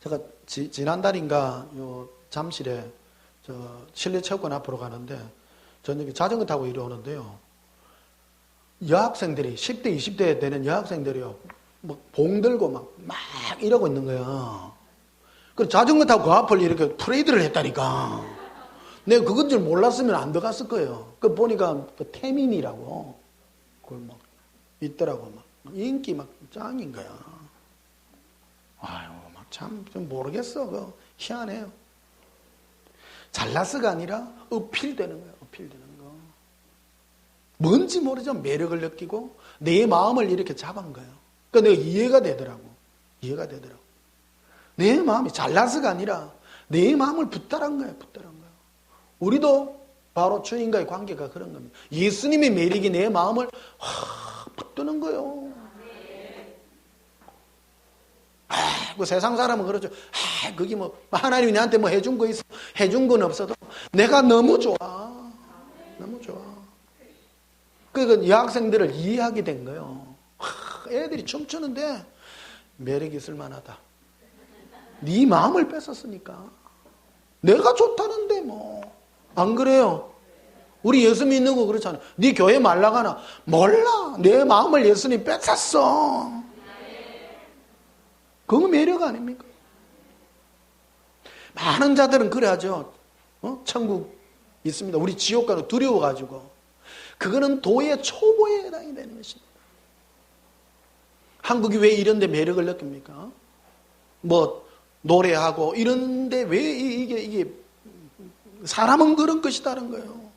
제가 지난달인가 요 잠실에 실내 체육관 앞으로 가는데 저녁에 자전거 타고 이리 오는데요. 여학생들이 10대 20대 되는 여학생들이요. 뭐 봉 들고 막 이러고 있는 거예요. 그 자전거 타고 그 앞을 이렇게 프레이드를 했다니까. 내가 그건 줄 몰랐으면 안 들어갔을 거예요. 그 보니까 그 태민이라고 그걸 막 있더라고. 막 인기 막 짱인 거야. 아유, 막 참 좀 모르겠어. 그 희한해요. 잘나서가 아니라 어필되는 거예요. 어필되는 거. 뭔지 모르죠. 매력을 느끼고 내 마음을 이렇게 잡은 거예요. 그러니까 내가 이해가 되더라고. 이해가 되더라고. 내 마음이 잘나서가 아니라 내 마음을 붙들은 거예요. 붙들은 거예요. 우리도 바로 주님과의 관계가 그런 겁니다. 예수님의 매력이 내 마음을 붙드는 거예요. 그 세상 사람은 그러죠. 그게 뭐 하나님이 나한테 뭐 해준 거 있어? 해준 건 없어도 내가 너무 좋아. 너무 좋아. 그러니까 여학생들을 이해하게 된 거예요. 애들이 춤추는데 매력이 있을 만하다. 네 마음을 뺏었으니까. 내가 좋다는데 뭐. 안 그래요? 우리 예수 믿는 거 그렇잖아. 네 교회 말라가나? 몰라. 내 마음을 예수님 뺏었어. 그거 매력 아닙니까? 많은 자들은 그래 하죠. 천국 있습니다. 우리 지옥 가는 두려워가지고. 그거는 도의 초보에 해당이 되는 것입니다. 한국이 왜 이런 데 매력을 느낍니까? 뭐 노래하고 이런데 왜 이게 사람은 그런 것이다는 거예요.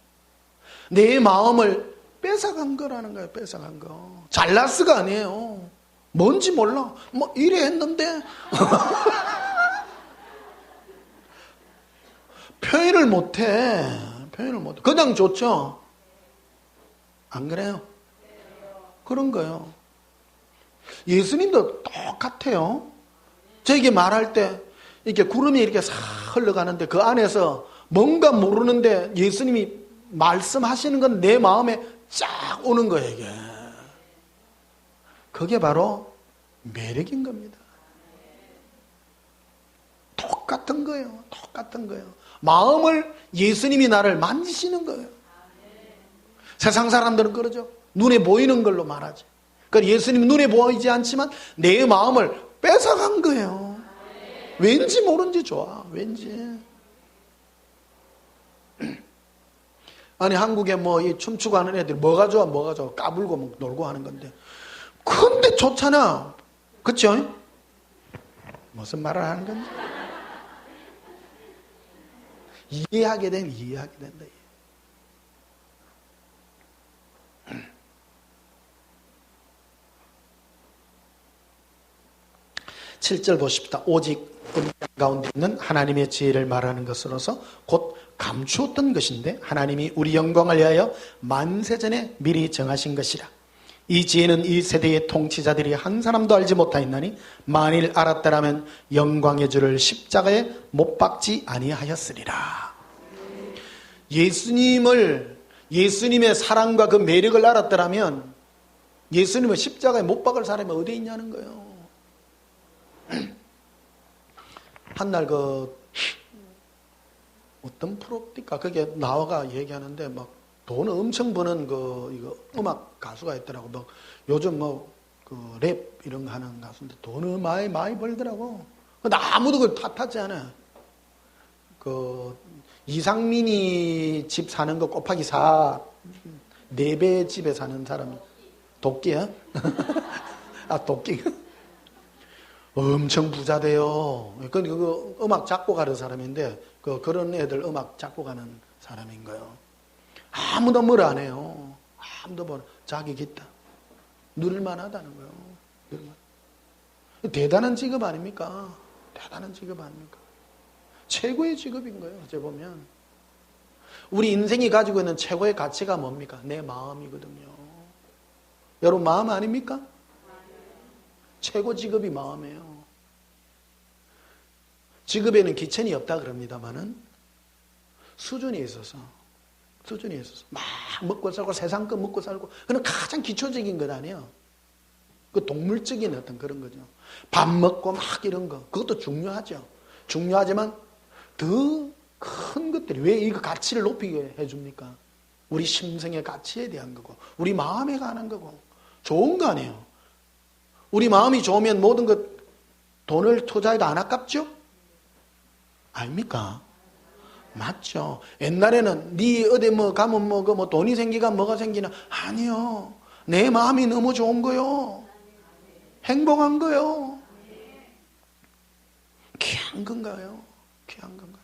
내 마음을 뺏어간 거라는 거예요. 뺏어간 거. 잘났스가 아니에요. 뭔지 몰라. 뭐 이래 했는데 표현을 못해. 표현을 못해. 그냥 좋죠. 안 그래요? 그런 거예요. 예수님도 똑같아요. 저에게 말할 때 이렇게 구름이 이렇게 싹 흘러가는데 그 안에서 뭔가 모르는데 예수님이 말씀하시는 건 내 마음에 쫙 오는 거예요, 이게. 그게 바로 매력인 겁니다. 똑같은 거예요. 똑같은 거예요. 마음을 예수님이 나를 만지시는 거예요. 세상 사람들은 그러죠. 눈에 보이는 걸로 말하지. 그러니까 예수님 눈에 보이지 않지만 내 마음을 뺏어간 거예요. 왠지 모른지 좋아. 왠지. 아니 한국에 뭐 이 춤추고 하는 애들 뭐가 좋아 뭐가 좋아 까불고 뭐 놀고 하는 건데 근데 좋잖아. 그렇죠? 무슨 말을 하는 건지 이해하게 된다. 7절 보십시다. 오직 음양 가운데 있는 하나님의 지혜를 말하는 것으로서 곧 감추었던 것인데 하나님이 우리 영광을 위하여 만세전에 미리 정하신 것이라. 이 지혜는 이 세대의 통치자들이 한 사람도 알지 못하였나니 만일 알았더라면 영광의 주를 십자가에 못 박지 아니하였으리라. 예수님의 사랑과 그 매력을 알았더라면 예수님을 십자가에 못 박을 사람이 어디에 있냐는 거예요. 한날 어떤 프로입니까? 그게 나와가 얘기하는데 막 돈 엄청 버는 이거 음악 가수가 있더라고. 막 요즘 랩 이런 거 하는 가수인데 돈을 많이 벌더라고. 근데 아무도 그걸 탓하지 않아. 이상민이 집 사는 거 곱하기 4, 4배 집에 사는 사람. 도끼야? 도끼. 엄청 부자 돼요. 그 음악 작곡하는 사람인데 그런 애들 음악 작곡하는 사람인 거예요. 아무도 뭘 안 해요. 아무도 뭘 자기 기타 누릴만 하다는 거예요. 대단한 직업 아닙니까? 대단한 직업 아닙니까? 최고의 직업인 거예요. 어째 보면 우리 인생이 가지고 있는 최고의 가치가 뭡니까? 내 마음이거든요. 여러분 마음 아닙니까? 최고 직업이 마음이에요. 직업에는 기천이 없다 그럽니다마는 수준이 있어서 막 먹고 살고 세상 거 먹고 살고 그건 가장 기초적인 것 아니에요. 그 동물적인 어떤 그런 거죠. 밥 먹고 막 이런 거 그것도 중요하죠. 중요하지만 더 큰 것들이 왜 이거 가치를 높이게 해줍니까? 우리 심성의 가치에 대한 거고 우리 마음에 관한 거고 좋은 거 아니에요. 우리 마음이 좋으면 모든 것 돈을 투자해도 안 아깝죠? 아닙니까? 맞죠. 옛날에는 네 어디 뭐 가면 뭐 돈이 생기가 뭐가 생기나 아니요. 내 마음이 너무 좋은 거요. 행복한 거요. 귀한 건가요? 귀한 건가요?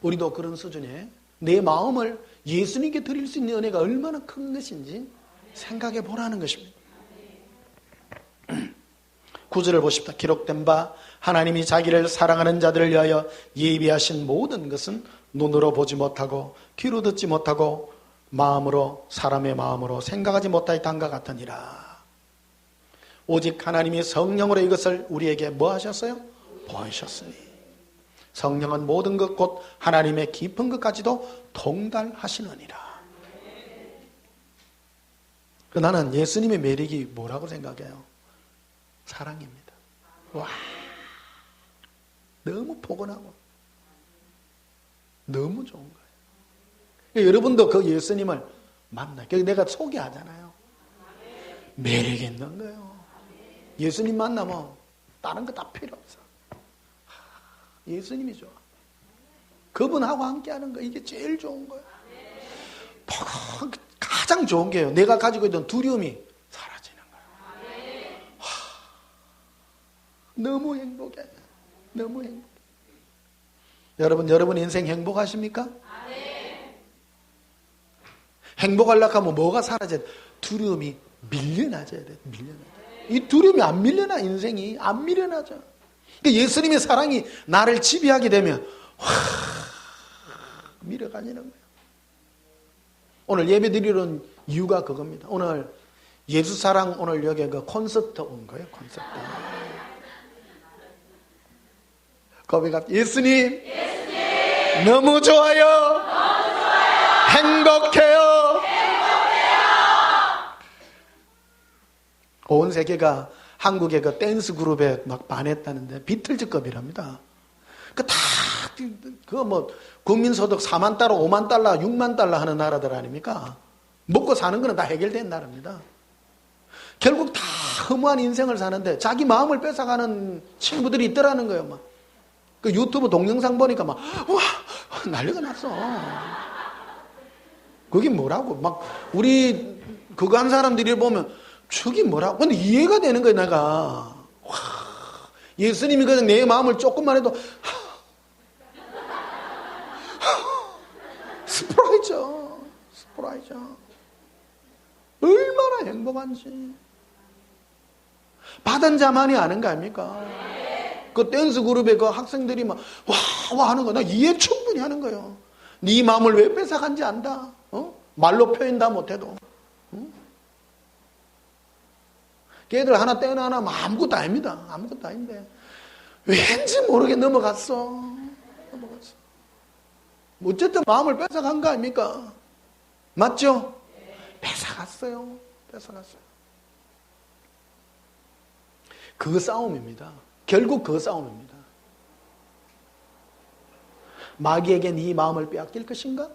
우리도 그런 수준에 내 마음을 예수님께 드릴 수 있는 은혜가 얼마나 큰 것인지 생각해 보라는 것입니다. 9절을 보십시다. 기록된 바 하나님이 자기를 사랑하는 자들을 위하여 예비하신 모든 것은 눈으로 보지 못하고 귀로 듣지 못하고 마음으로 사람의 마음으로 생각하지 못하였던가 같으니라. 오직 하나님이 성령으로 이것을 우리에게 뭐 하셨어요? 보이셨으니 성령은 모든 것 곧 하나님의 깊은 것까지도 통달하시느니라. 나는 예수님의 매력이 뭐라고 생각해요? 사랑입니다. 와, 너무 포근하고 너무 좋은 거예요. 여러분도 그 예수님을 만나요. 내가 소개하잖아요. 매력 있는 거예요. 예수님 만나면 다른 거 다 필요 없어. 예수님이 좋아. 그분하고 함께하는 거 이게 제일 좋은 거예요. 가장 좋은 게요. 내가 가지고 있던 두려움이 사라지는 거예요. 너무 행복해. 너무 행복해. 여러분 인생 행복하십니까? 행복하려고 하면 뭐가 사라져야 돼? 두려움이 밀려나져야 돼. 이 두려움이 안 밀려나 인생이 안 밀려나죠. 그러니까 예수님의 사랑이 나를 지배하게 되면 밀어가지는 거예요. 오늘 예배 드리는 이유가 그겁니다. 오늘 예수사랑 오늘 여기 그 콘서트 온 거예요. 콘서트. 고백합니다. 예수님, 너무 좋아요. 행복해요. 온 세계가 한국의 그 댄스 그룹에 막 반했다는데 비틀즈급이랍니다. 뭐 국민소득 4만 달러, 5만 달러, 6만 달러 하는 나라들 아닙니까? 먹고 사는 거는 다 해결된 나라입니다. 결국 다 허무한 인생을 사는데 자기 마음을 뺏어가는 친구들이 있더라는 거예요. 막. 그 유튜브 동영상 보니까 막 와 난리가 났어. 그게 뭐라고? 막 우리 그거 한 사람들이 보면 저게 뭐라고? 근데 이해가 되는 거예요, 내가. 와, 예수님이 그냥 내 마음을 조금만 해도 스프라이저. 얼마나 행복한지. 받은 자만이 아는 거 아닙니까? 그 댄스 그룹의 그 학생들이 막 와 하는 거 나 이해 충분히 하는 거예요. 네 마음을 왜 뺏어간지 안다. 말로 표현 다 못해도. 걔들 하나 떼나 하나 아무것도 아닙니다. 아무것도 아닌데 왠지 모르게 넘어갔어. 어쨌든 마음을 뺏어간 거 아닙니까? 맞죠? 뺏어갔어요. 그 싸움입니다. 결국 그 싸움입니다. 마귀에게 네 마음을 빼앗길 것인가?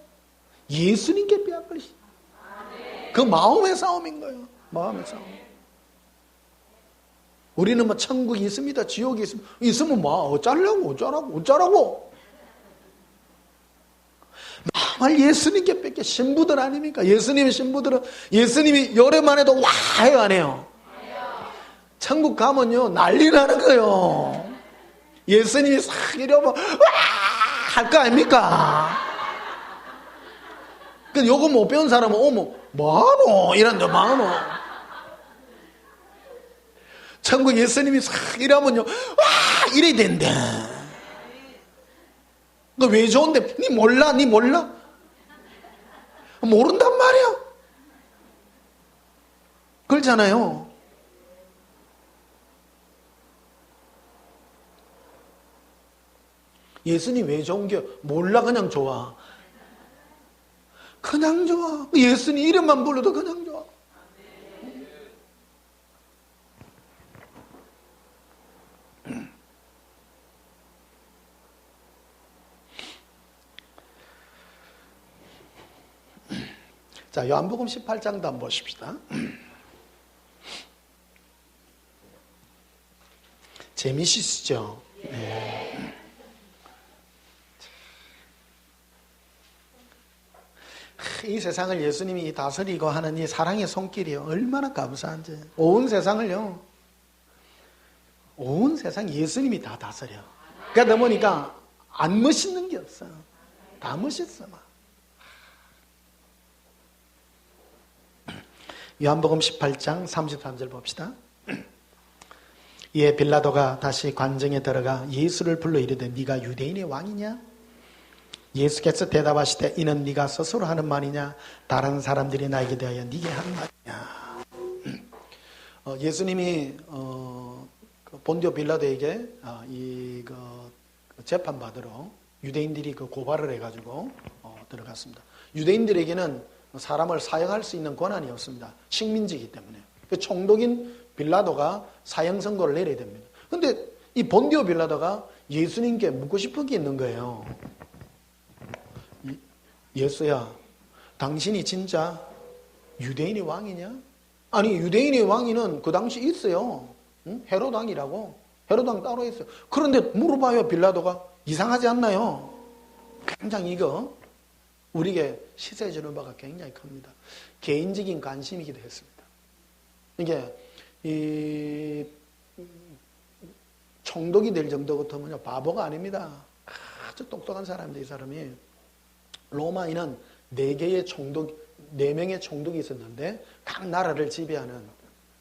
예수님께 빼앗길 것인가? 그 마음의 싸움인 거예요. 마음의 싸움. 우리는 뭐 천국이 있습니다. 지옥이 있습니다. 있으면 뭐 어쩌라고? 마음을 예수님께 뺏겨. 신부들 아닙니까? 예수님의 신부들은 예수님이 열애만 해도 와 해요 안 해요? 천국 가면요 난리 나는 거예요. 예수님이 싹 이러면 와 할 거 아닙니까? 근데 요거 못 배운 사람은 어머 뭐하노 이런데 뭐하노. 천국 예수님이 싹 이러면요 와 이래야 된대. 너 왜 좋은데? 니 몰라? 모른단 말이야. 그렇잖아요. 예수님 왜 좋은 게 몰라 그냥 좋아. 그냥 좋아. 예수님 이름만 불러도 그냥 좋아. 자, 요한복음 18장도 한번 보십시다. 재미있으시죠? 네. 이 세상을 예수님이 다스리고 하는 이 사랑의 손길이요, 얼마나 감사한지. 온 세상을요, 온 세상 예수님이 다 다스려. 그러다 보니까 안 멋있는 게 없어. 다 멋있어 막. 요한복음 18장 33절 봅시다. 이에 빌라도가 다시 관정에 들어가 예수를 불러 이르되 네가 유대인의 왕이냐? 예수께서 대답하시되 이는 네가 스스로 하는 말이냐? 다른 사람들이 나에게 대하여 네게 하는 말이냐? 예수님이 본디오 빌라도에게 재판 받으러 유대인들이 고발을 해가지고 들어갔습니다. 유대인들에게는 사람을 사형할 수 있는 권한이 없습니다. 식민지이기 때문에. 총독인 빌라도가 사형 선고를 내려야 됩니다. 그런데 이 본디오 빌라도가 예수님께 묻고 싶은 게 있는 거예요. 예수야, 당신이 진짜 유대인의 왕이냐? 아니, 유대인의 왕위는 그 당시 있어요. 응? 헤롯 왕이라고. 헤롯 왕 따로 있어요. 그런데 물어봐요, 빌라도가. 이상하지 않나요? 굉장히 이거 우리에게 시사해 주는 바가 굉장히 큽니다. 개인적인 관심이기도 했습니다. 이게 이 총독이 될 정도 같으면 바보가 아닙니다. 아주 똑똑한 사람인데 이 사람이 로마에는 4명의 총독이 있었는데 각 나라를 지배하는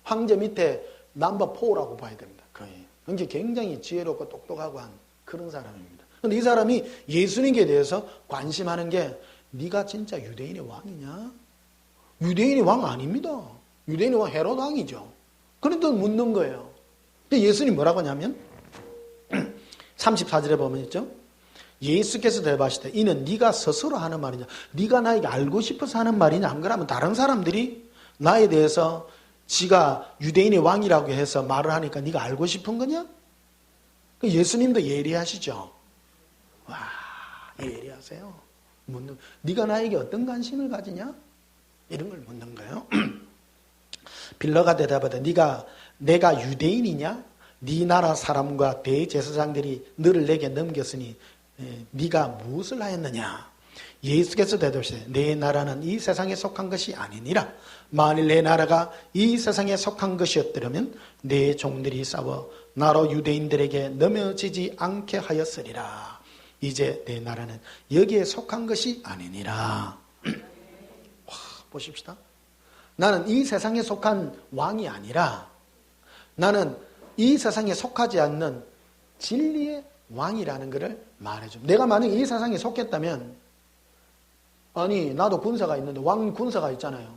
황제 밑에 넘버 4라고 봐야 됩니다. 거의. 굉장히 지혜롭고 똑똑하고 한 그런 사람입니다. 그런데 이 사람이 예수님에 대해서 관심하는 게 네가 진짜 유대인의 왕이냐? 유대인의 왕 아닙니다. 유대인의 왕 헤롯 왕이죠. 그런데 묻는 거예요. 근데 예수님 뭐라고 하냐면 34절에 보면 있죠. 예수께서 대답하시되 이는 네가 스스로 하는 말이냐? 네가 나에게 알고 싶어서 하는 말이냐? 안 그러면 다른 사람들이 나에 대해서 지가 유대인의 왕이라고 해서 말을 하니까 네가 알고 싶은 거냐? 예수님도 예리하시죠. 와, 예리하세요. 네가 나에게 어떤 관심을 가지냐? 이런 걸 묻는 거예요. 빌라도가 대답하되 내가 유대인이냐? 네 나라 사람과 대제사장들이 너를 내게 넘겼으니 네가 무엇을 하였느냐? 예수께서 대답하시되 내 나라는 이 세상에 속한 것이 아니니라. 만일 내 나라가 이 세상에 속한 것이었더라면 내 종들이 싸워 나로 유대인들에게 넘어지지 않게 하였으리라. 이제 내 나라는 여기에 속한 것이 아니니라. 와, 보십시다. 나는 이 세상에 속한 왕이 아니라 나는 이 세상에 속하지 않는 진리의 왕이라는 것을 말해줍니다. 내가 만약 이 세상에 속했다면 아니 나도 군사가 있는데 왕 군사가 있잖아요.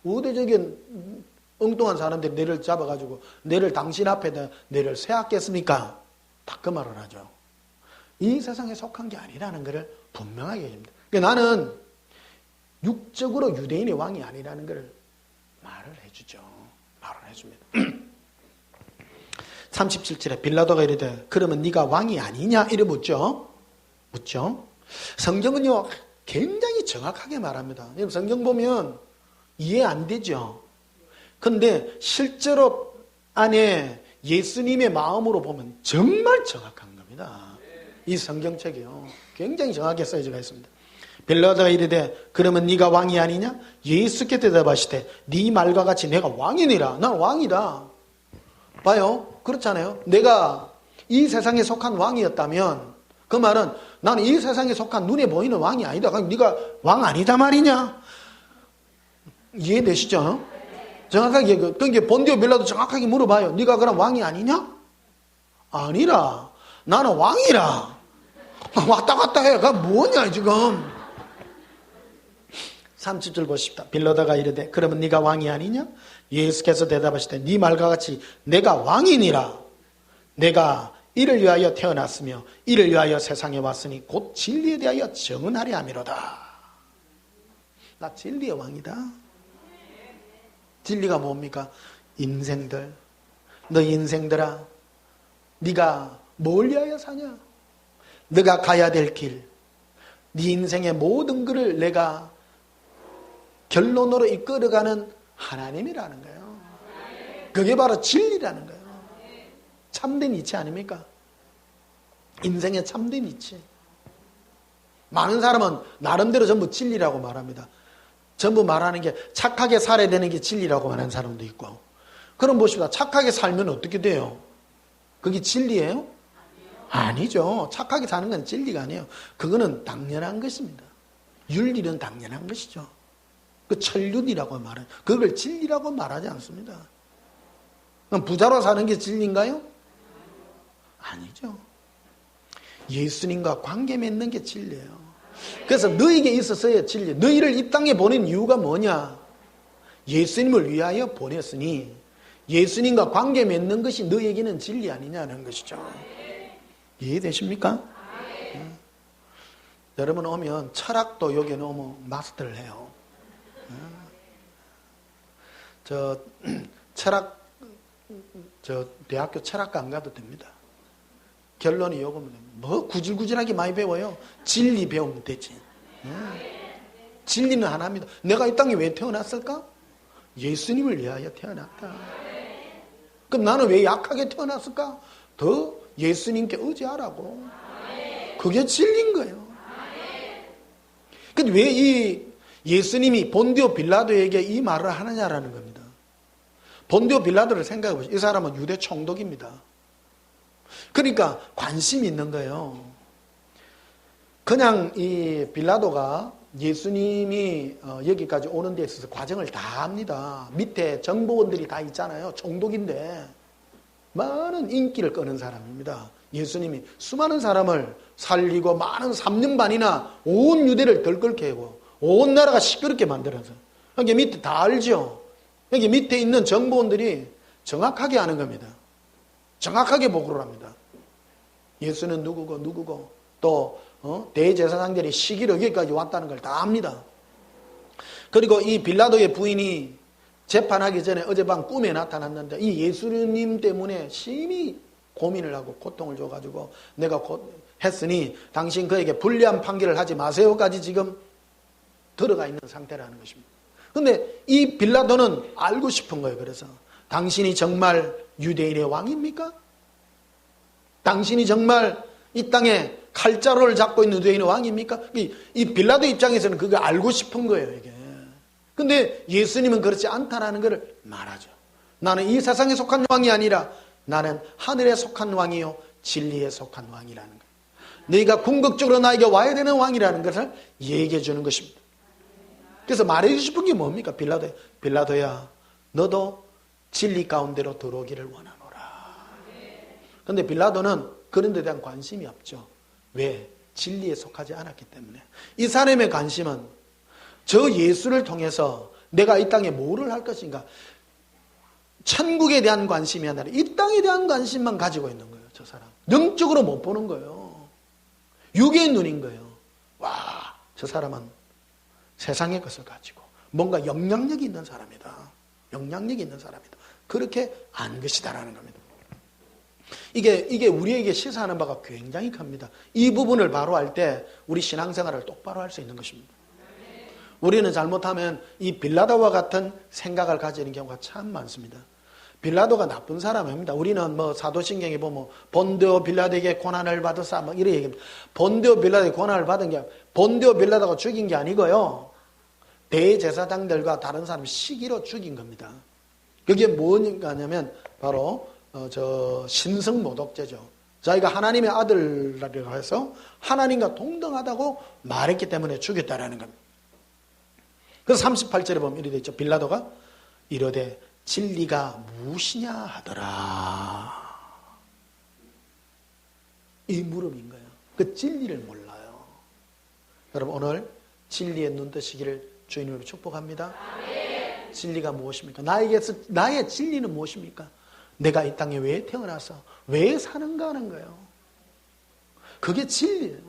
우대적인 엉뚱한 사람들이 내를 잡아가지고 내를 당신 앞에다 내를 세웠겠습니까? 다 그 말을 하죠. 이 세상에 속한 게 아니라는 것을 분명하게 해줍니다. 그러니까 나는 육적으로 유대인의 왕이 아니라는 것을 말을 해주죠. 말을 해줍니다. 37절에 빌라도가 이르되 그러면 네가 왕이 아니냐? 이래 묻죠. 성경은요 굉장히 정확하게 말합니다. 성경 보면 이해 안 되죠. 그런데 실제로 안에 예수님의 마음으로 보면 정말 정확한 겁니다. 이 성경책이요 굉장히 정확하게 써져 있습니다. 빌라도가 이르되 그러면 네가 왕이 아니냐? 예수께 대답하시되 네 말과 같이 내가 왕이니라. 난 왕이다. 봐요. 그렇잖아요. 내가 이 세상에 속한 왕이었다면 그 말은 나는 이 세상에 속한 눈에 보이는 왕이 아니다. 그럼 네가 왕 아니다 말이냐? 이해되시죠? 정확하게 그러니까 본디오 빌라도 정확하게 물어봐요. 네가 그럼 왕이 아니냐? 아니라. 나는 왕이라. 왔다 갔다 해. 그게 뭐냐 지금. 30절 보십시다. 빌라도가 이르되 그러면 네가 왕이 아니냐? 예수께서 대답하시되 네 말과 같이 내가 왕이니라. 내가 이를 위하여 태어났으며 이를 위하여 세상에 왔으니 곧 진리에 대하여 증언하려 함이로다. 나 진리의 왕이다. 진리가 뭡니까? 인생들. 너 인생들아, 네가 뭘 위하여 사냐? 네가 가야 될 길, 네 인생의 모든 것을 내가 결론으로 이끌어가는 하나님이라는 거예요. 그게 바로 진리라는 거예요. 참된 이치 아닙니까? 인생의 참된 이치. 많은 사람은 나름대로 전부 진리라고 말합니다. 전부 말하는 게 착하게 살아야 되는 게 진리라고 말하는 사람도 있고. 그럼 보십시다. 착하게 살면 어떻게 돼요? 그게 진리예요? 아니죠. 착하게 사는 건 진리가 아니에요. 그거는 당연한 것입니다. 윤리는 당연한 것이죠. 그 천륜이라고 말해요. 그걸 진리라고 말하지 않습니다. 그럼 부자로 사는 게 진리인가요? 아니죠. 예수님과 관계 맺는 게 진리예요. 그래서 너에게 있어서의 진리, 너희를 이 땅에 보낸 이유가 뭐냐? 예수님을 위하여 보냈으니 예수님과 관계 맺는 것이 너에게는 진리 아니냐는 것이죠. 이해되십니까? 여러분 오면 철학도 여기는 오면 마스터를 해요. 대학교 철학과 안 가도 됩니다. 결론이 이거면 뭐 구질구질하게 많이 배워요. 진리 배우면 되지. 진리는 하나입니다. 내가 이 땅에 왜 태어났을까? 예수님을 위하여 태어났다. 그럼 나는 왜 약하게 태어났을까? 더 예수님께 의지하라고. 그게 진리인 거예요. 근데 왜 이 예수님이 본디오 빌라도에게 이 말을 하느냐라는 겁니다. 본디오 빌라도를 생각해 보시죠. 이 사람은 유대 총독입니다. 그러니까 관심이 있는 거예요. 그냥 이 빌라도가 예수님이 여기까지 오는 데 있어서 과정을 다 합니다. 밑에 정보원들이 다 있잖아요. 총독인데 많은 인기를 끄는 사람입니다. 예수님이 수많은 사람을 살리고 많은 3년 반이나 온 유대를 들끓게 하고 온 나라가 시끄럽게 만들어서 여기 밑에 다 알죠. 여기 밑에 있는 정보원들이 정확하게 아는 겁니다. 정확하게 보고를 합니다. 예수는 누구고 또 대제사장들이 시기로 여기까지 왔다는 걸 다 압니다. 그리고 이 빌라도의 부인이 재판하기 전에 어젯밤 꿈에 나타났는데 이 예수님 때문에 심히 고민을 하고 고통을 줘가지고 내가 했으니 당신 그에게 불리한 판결을 하지 마세요까지 지금 들어가 있는 상태라는 것입니다. 근데 이 빌라도는 알고 싶은 거예요. 그래서 당신이 정말 유대인의 왕입니까? 당신이 정말 이 땅에 칼자루를 잡고 있는 유대인의 왕입니까? 이 빌라도 입장에서는 그거 알고 싶은 거예요, 이게. 근데 예수님은 그렇지 않다라는 것을 말하죠. 나는 이 세상에 속한 왕이 아니라 나는 하늘에 속한 왕이요 진리에 속한 왕이라는 거예요. 너희가 궁극적으로 나에게 와야 되는 왕이라는 것을 얘기해 주는 것입니다. 그래서 말해 주고 싶은 게 뭡니까? 빌라도야 너도 진리 가운데로 들어오기를 원하노라. 그런데 빌라도는 그런 데 대한 관심이 없죠. 왜? 진리에 속하지 않았기 때문에. 이 사람의 관심은 저 예수를 통해서 내가 이 땅에 뭐를 할 것인가. 천국에 대한 관심이 아니라 이 땅에 대한 관심만 가지고 있는 거예요. 저 사람. 영적으로 못 보는 거예요. 육의 눈인 거예요. 와, 저 사람은 세상의 것을 가지고 뭔가 영향력이 있는 사람이다. 영향력이 있는 사람이다. 그렇게 안 것이다라는 겁니다. 이게 우리에게 시사하는 바가 굉장히 큽니다. 이 부분을 바로 할 때 우리 신앙생활을 똑바로 할 수 있는 것입니다. 우리는 잘못하면 이 빌라도와 같은 생각을 가지는 경우가 참 많습니다. 빌라도가 나쁜 사람입니다. 우리는 뭐 사도신경에 보면 본디오 빌라도에게 고난을 받으사 막 이런 얘기입니다. 본디오 빌라도에게 고난을 받은 게 본디오 빌라도가 죽인 게 아니고요. 대제사장들과 다른 사람 시기로 죽인 겁니다. 그게 뭐냐면 바로 신성모독죄죠. 자기가 하나님의 아들이라고 해서 하나님과 동등하다고 말했기 때문에 죽였다라는 겁니다. 그래서 38절에 보면 이렇게 있죠. 빌라도가 이르되 진리가 무엇이냐 하더라. 이 물음인 거예요. 그 진리를 몰라요. 여러분 오늘 진리의 눈 뜨시기를 주님으로 축복합니다. 아멘. 진리가 무엇입니까? 나의 진리는 무엇입니까? 내가 이 땅에 왜 태어나서 왜 사는가 하는 거예요. 그게 진리예요.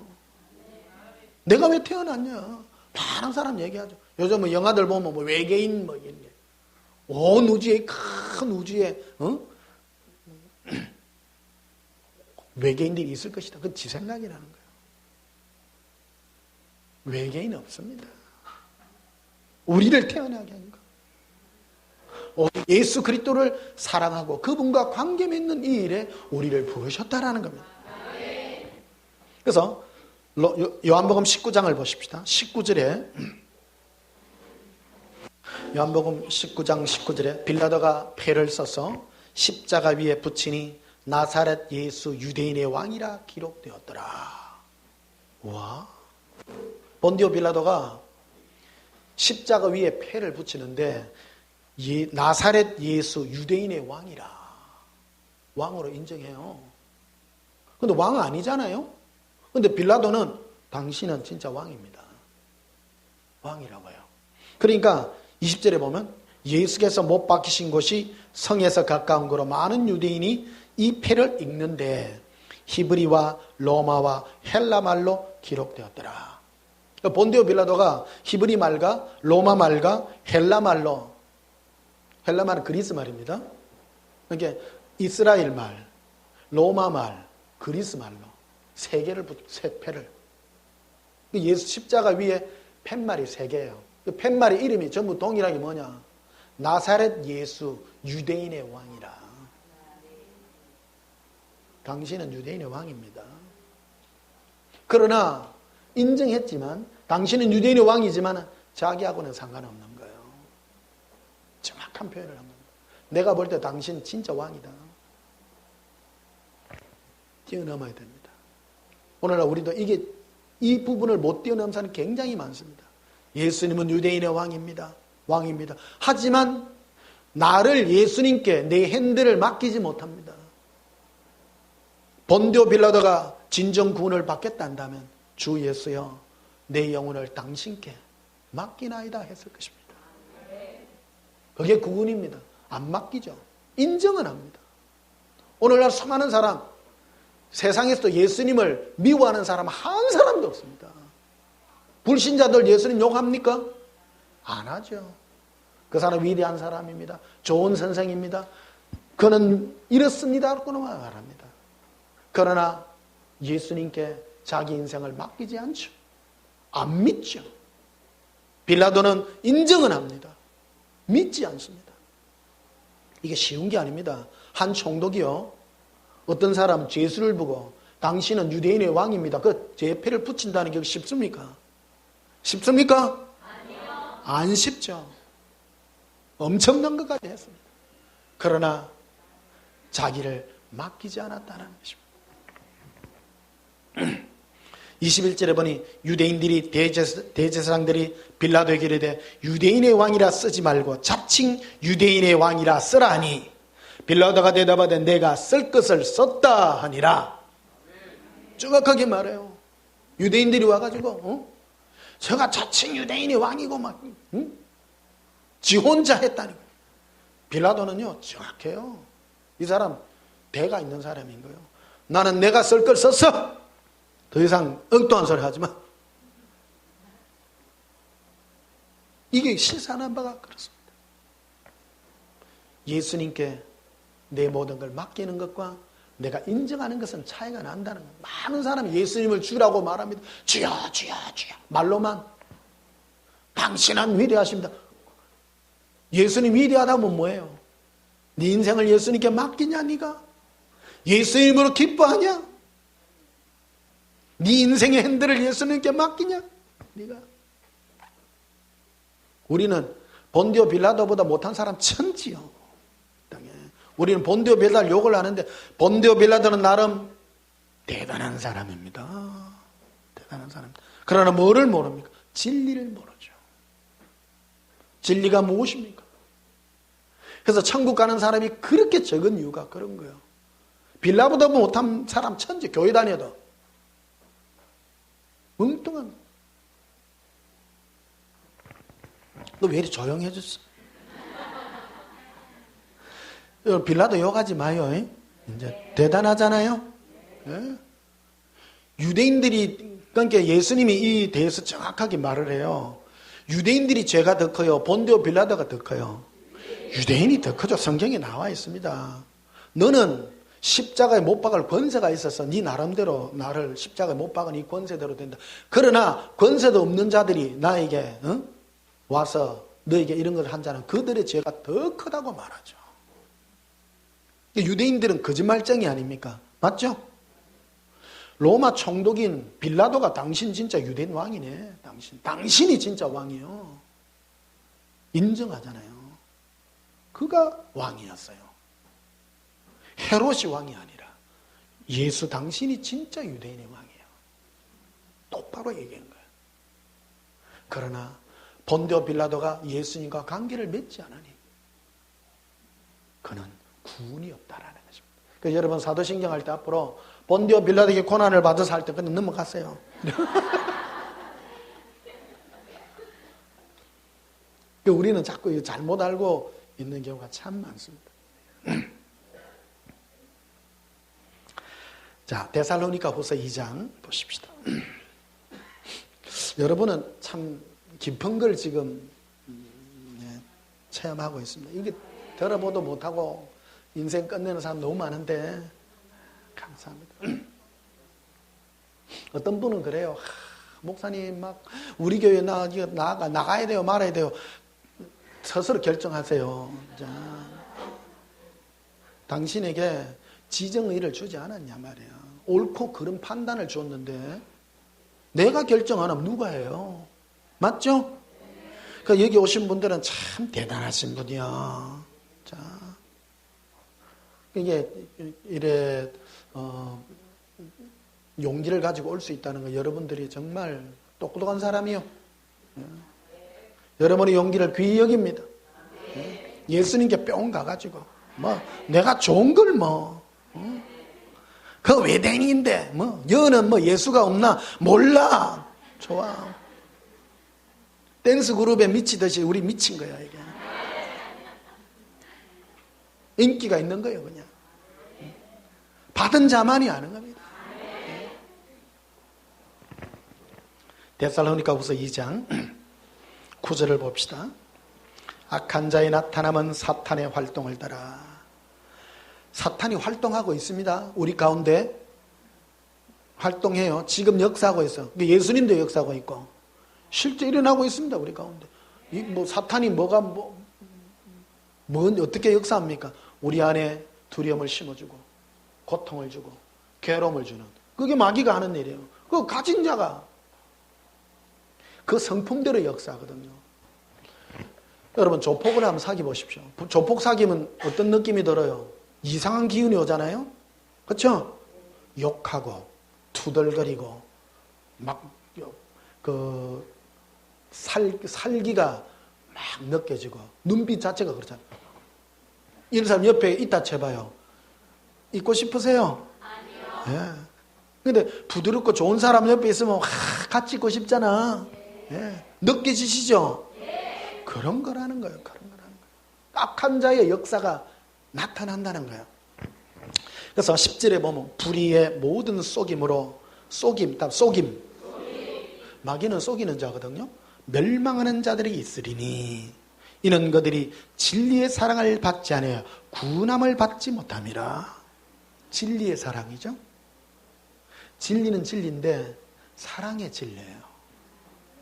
내가 왜 태어났냐. 많은 사람 얘기하죠. 요즘 뭐 영화들 보면 뭐 외계인 뭐 이런 게 온 우주에 큰 우주에 외계인들이 있을 것이다. 그건 지 생각이라는 거예요. 외계인 없습니다. 우리를 태어나게 한 것. 예수 그리스도를 사랑하고 그분과 관계 맺는 이 일에 우리를 부르셨다라는 겁니다. 그래서 요한복음 19장을 보십시다. 19절에 요한복음 19장 19절에 빌라도가 패를 써서 십자가 위에 붙이니 나사렛 예수 유대인의 왕이라 기록되었더라. 와, 본디오 빌라도가 십자가 위에 패를 붙이는데 나사렛 예수 유대인의 왕이라 왕으로 인정해요. 근데 왕은 아니잖아요. 근데 빌라도는 당신은 진짜 왕입니다. 왕이라고 해요. 그러니까 20절에 보면 예수께서 못 박히신 곳이 성에서 가까운 거로 많은 유대인이 이 패를 읽는데 히브리와 로마와 헬라 말로 기록되었더라. 본디오 빌라도가 히브리 말과 로마 말과 헬라 말로, 헬라 말은 그리스 말입니다. 그러니까 이스라엘 말, 로마 말, 그리스 말로 세 패를. 예수 십자가 위에 팻말이 세 개예요. 그 팻말의 이름이 전부 동일하게 뭐냐? 나사렛 예수 유대인의 왕이라. 당신은 유대인의 왕입니다. 그러나 인정했지만 당신은 유대인의 왕이지만 자기하고는 상관없는 거예요. 정확한 표현을 한 겁니다. 내가 볼 때 당신 진짜 왕이다. 뛰어넘어야 됩니다. 오늘날 우리도 이 부분을 못 뛰어넘는 사람이 굉장히 많습니다. 예수님은 유대인의 왕입니다. 왕입니다. 하지만 나를 예수님께 내 핸들을 맡기지 못합니다. 본디오 빌라도가 진정 구원을 받겠다 한다면 주 예수여 내 영혼을 당신께 맡기나이다 했을 것입니다. 그게 구원입니다. 안 맡기죠. 인정은 합니다. 오늘날 수많은 사람 세상에서도 예수님을 미워하는 사람 한 사람도 없습니다. 불신자들 예수님 욕합니까? 안 하죠. 그 사람 위대한 사람입니다. 좋은 선생입니다. 그는 이렇습니다. 그는 말합니다. 그러나 예수님께 자기 인생을 맡기지 않죠. 안 믿죠. 빌라도는 인정은 합니다. 믿지 않습니다. 이게 쉬운 게 아닙니다. 한 총독이요. 어떤 사람 죄수를 보고 당신은 유대인의 왕입니다. 그 제패를 붙인다는 게 쉽습니까? 쉽습니까? 아니요. 안 쉽죠. 엄청난 것까지 했습니다. 그러나 자기를 맡기지 않았다는 것입니다. 21절에 보니 유대인들이 대제사장들이 빌라도에게 이르되 유대인의 왕이라 쓰지 말고 자칭 유대인의 왕이라 쓰라 하니 빌라도가 대답하되 내가 쓸 것을 썼다 하니라. 정확하게 말해요. 유대인들이 와가지고 제가 자칭 유대인의 왕이고 막 지 혼자 했다니. 빌라도는요 정확해요. 이 사람 대가 있는 사람인 거예요. 나는 내가 쓸 걸 썼어. 더 이상 엉뚱한 소리 하지 마. 이게 시사하는 바가 그렇습니다. 예수님께 내 모든 걸 맡기는 것과 내가 인정하는 것은 차이가 난다는 거예요. 많은 사람이 예수님을 주라고 말합니다. 주여 주여 주여 말로만. 당신은 위대하십니다. 예수님 위대하다면 뭐예요? 네 인생을 예수님께 맡기냐 네가? 예수님으로 기뻐하냐? 네 인생의 핸들을 예수님께 맡기냐? 네가? 우리는 본디오 빌라도보다 못한 사람 천지요. 우리는 본디오 빌라도를 욕을 하는데 본디오 빌라도는 나름 대단한 사람입니다. 대단한 사람입니다. 그러나 뭐를 모릅니까? 진리를 모르죠. 진리가 무엇입니까? 그래서 천국 가는 사람이 그렇게 적은 이유가 그런 거예요. 빌라보다 못한 사람 천지 교회 다녀도 엉뚱한. 너 왜 이렇게 조용해졌어? 빌라도 욕하지 마요. 이제 대단하잖아요. 네? 유대인들이 그러니까 예수님이 이 대해서 정확하게 말을 해요. 유대인들이 죄가 더 커요. 본디오 빌라도가 더 커요. 유대인이 더 크죠. 성경에 나와 있습니다. 너는 십자가에 못 박을 권세가 있어서 네 나름대로 나를 십자가에 못 박은 이 권세대로 된다. 그러나 권세도 없는 자들이 나에게 와서 너에게 이런 걸 한 자는 그들의 죄가 더 크다고 말하죠. 유대인들은 거짓말쟁이 아닙니까? 맞죠? 로마 총독인 빌라도가 당신 진짜 유대인 왕이네. 당신이 진짜 왕이요. 인정하잖아요. 그가 왕이었어요. 헤롯이 왕이 아니라 예수 당신이 진짜 유대인의 왕이에요. 똑바로 얘기한 거예요. 그러나 본디오 빌라도가 예수님과 관계를 맺지 않으니 그는 구원이 없다라는 것입니다. 그래서 여러분 사도신경 할 때 앞으로 본디오 빌라도에게 고난을 받아서 할 때 그냥 넘어갔어요. 우리는 자꾸 잘못 알고 있는 경우가 참 많습니다. 자, 데살로니가 후서 2장 보십시다. 여러분은 참 깊은 걸 지금 체험하고 있습니다. 이게 들어보도 못하고 인생 끝내는 사람 너무 많은데 감사합니다. 어떤 분은 그래요. 목사님 막 우리 교회 나가야 돼요, 말아야 돼요. 스스로 결정하세요. 자, 당신에게 지정의를 주지 않았냐 말이에요. 옳고 그른 판단을 줬는데 내가 결정 안 하면 누가 해요? 맞죠? 그러니까 여기 오신 분들은 참 대단하신 분이야. 자, 이게 이래 용기를 가지고 올 수 있다는 거 여러분들이 정말 똑똑한 사람이요. 여러분의 용기를 귀히 여깁니다. 예수님께 뿅 가가지고 내가 좋은 걸 그 외댕인데 여는 예수가 없나 몰라. 좋아. 댄스 그룹에 미치듯이 우리 미친 거야 이게. 인기가 있는 거예요 그냥. 받은 자만이 아는 겁니다. 데살로니가 후서 2장 9절을 봅시다. 악한 자의 나타남은 사탄의 활동을 따라. 사탄이 활동하고 있습니다. 우리 가운데 활동해요. 지금 역사하고 있어. 예수님도 역사하고 있고 실제 일어나고 있습니다. 우리 가운데. 사탄이 어떻게 역사합니까? 우리 안에 두려움을 심어주고 고통을 주고 괴로움을 주는 그게 마귀가 하는 일이에요. 그 가진 자가 그 성품대로 역사하거든요. 여러분 조폭을 한번 사귀 보십시오. 조폭 사귀면 어떤 느낌이 들어요? 이상한 기운이 오잖아요. 그렇죠? 욕하고 투덜거리고 막 살기가 막 느껴지고 눈빛 자체가 그렇잖아요. 이런 사람 옆에 있다 쳐봐요. 있고 싶으세요? 아니요. 근데 부드럽고 좋은 사람 옆에 있으면 같이 있고 싶잖아. 예. 느껴지시죠? 예. 그런 거라는 거예요. 악한 자의 역사가 나타난다는 거예요. 그래서 10절에 보면 불의의 모든 속임으로 속임. 마귀는 속이는 자거든요. 멸망하는 자들이 있으리니 이는 그들이 진리의 사랑을 받지 않아요. 구원함을 받지 못함이라. 진리의 사랑이죠. 진리는 진리인데 사랑의 진리예요.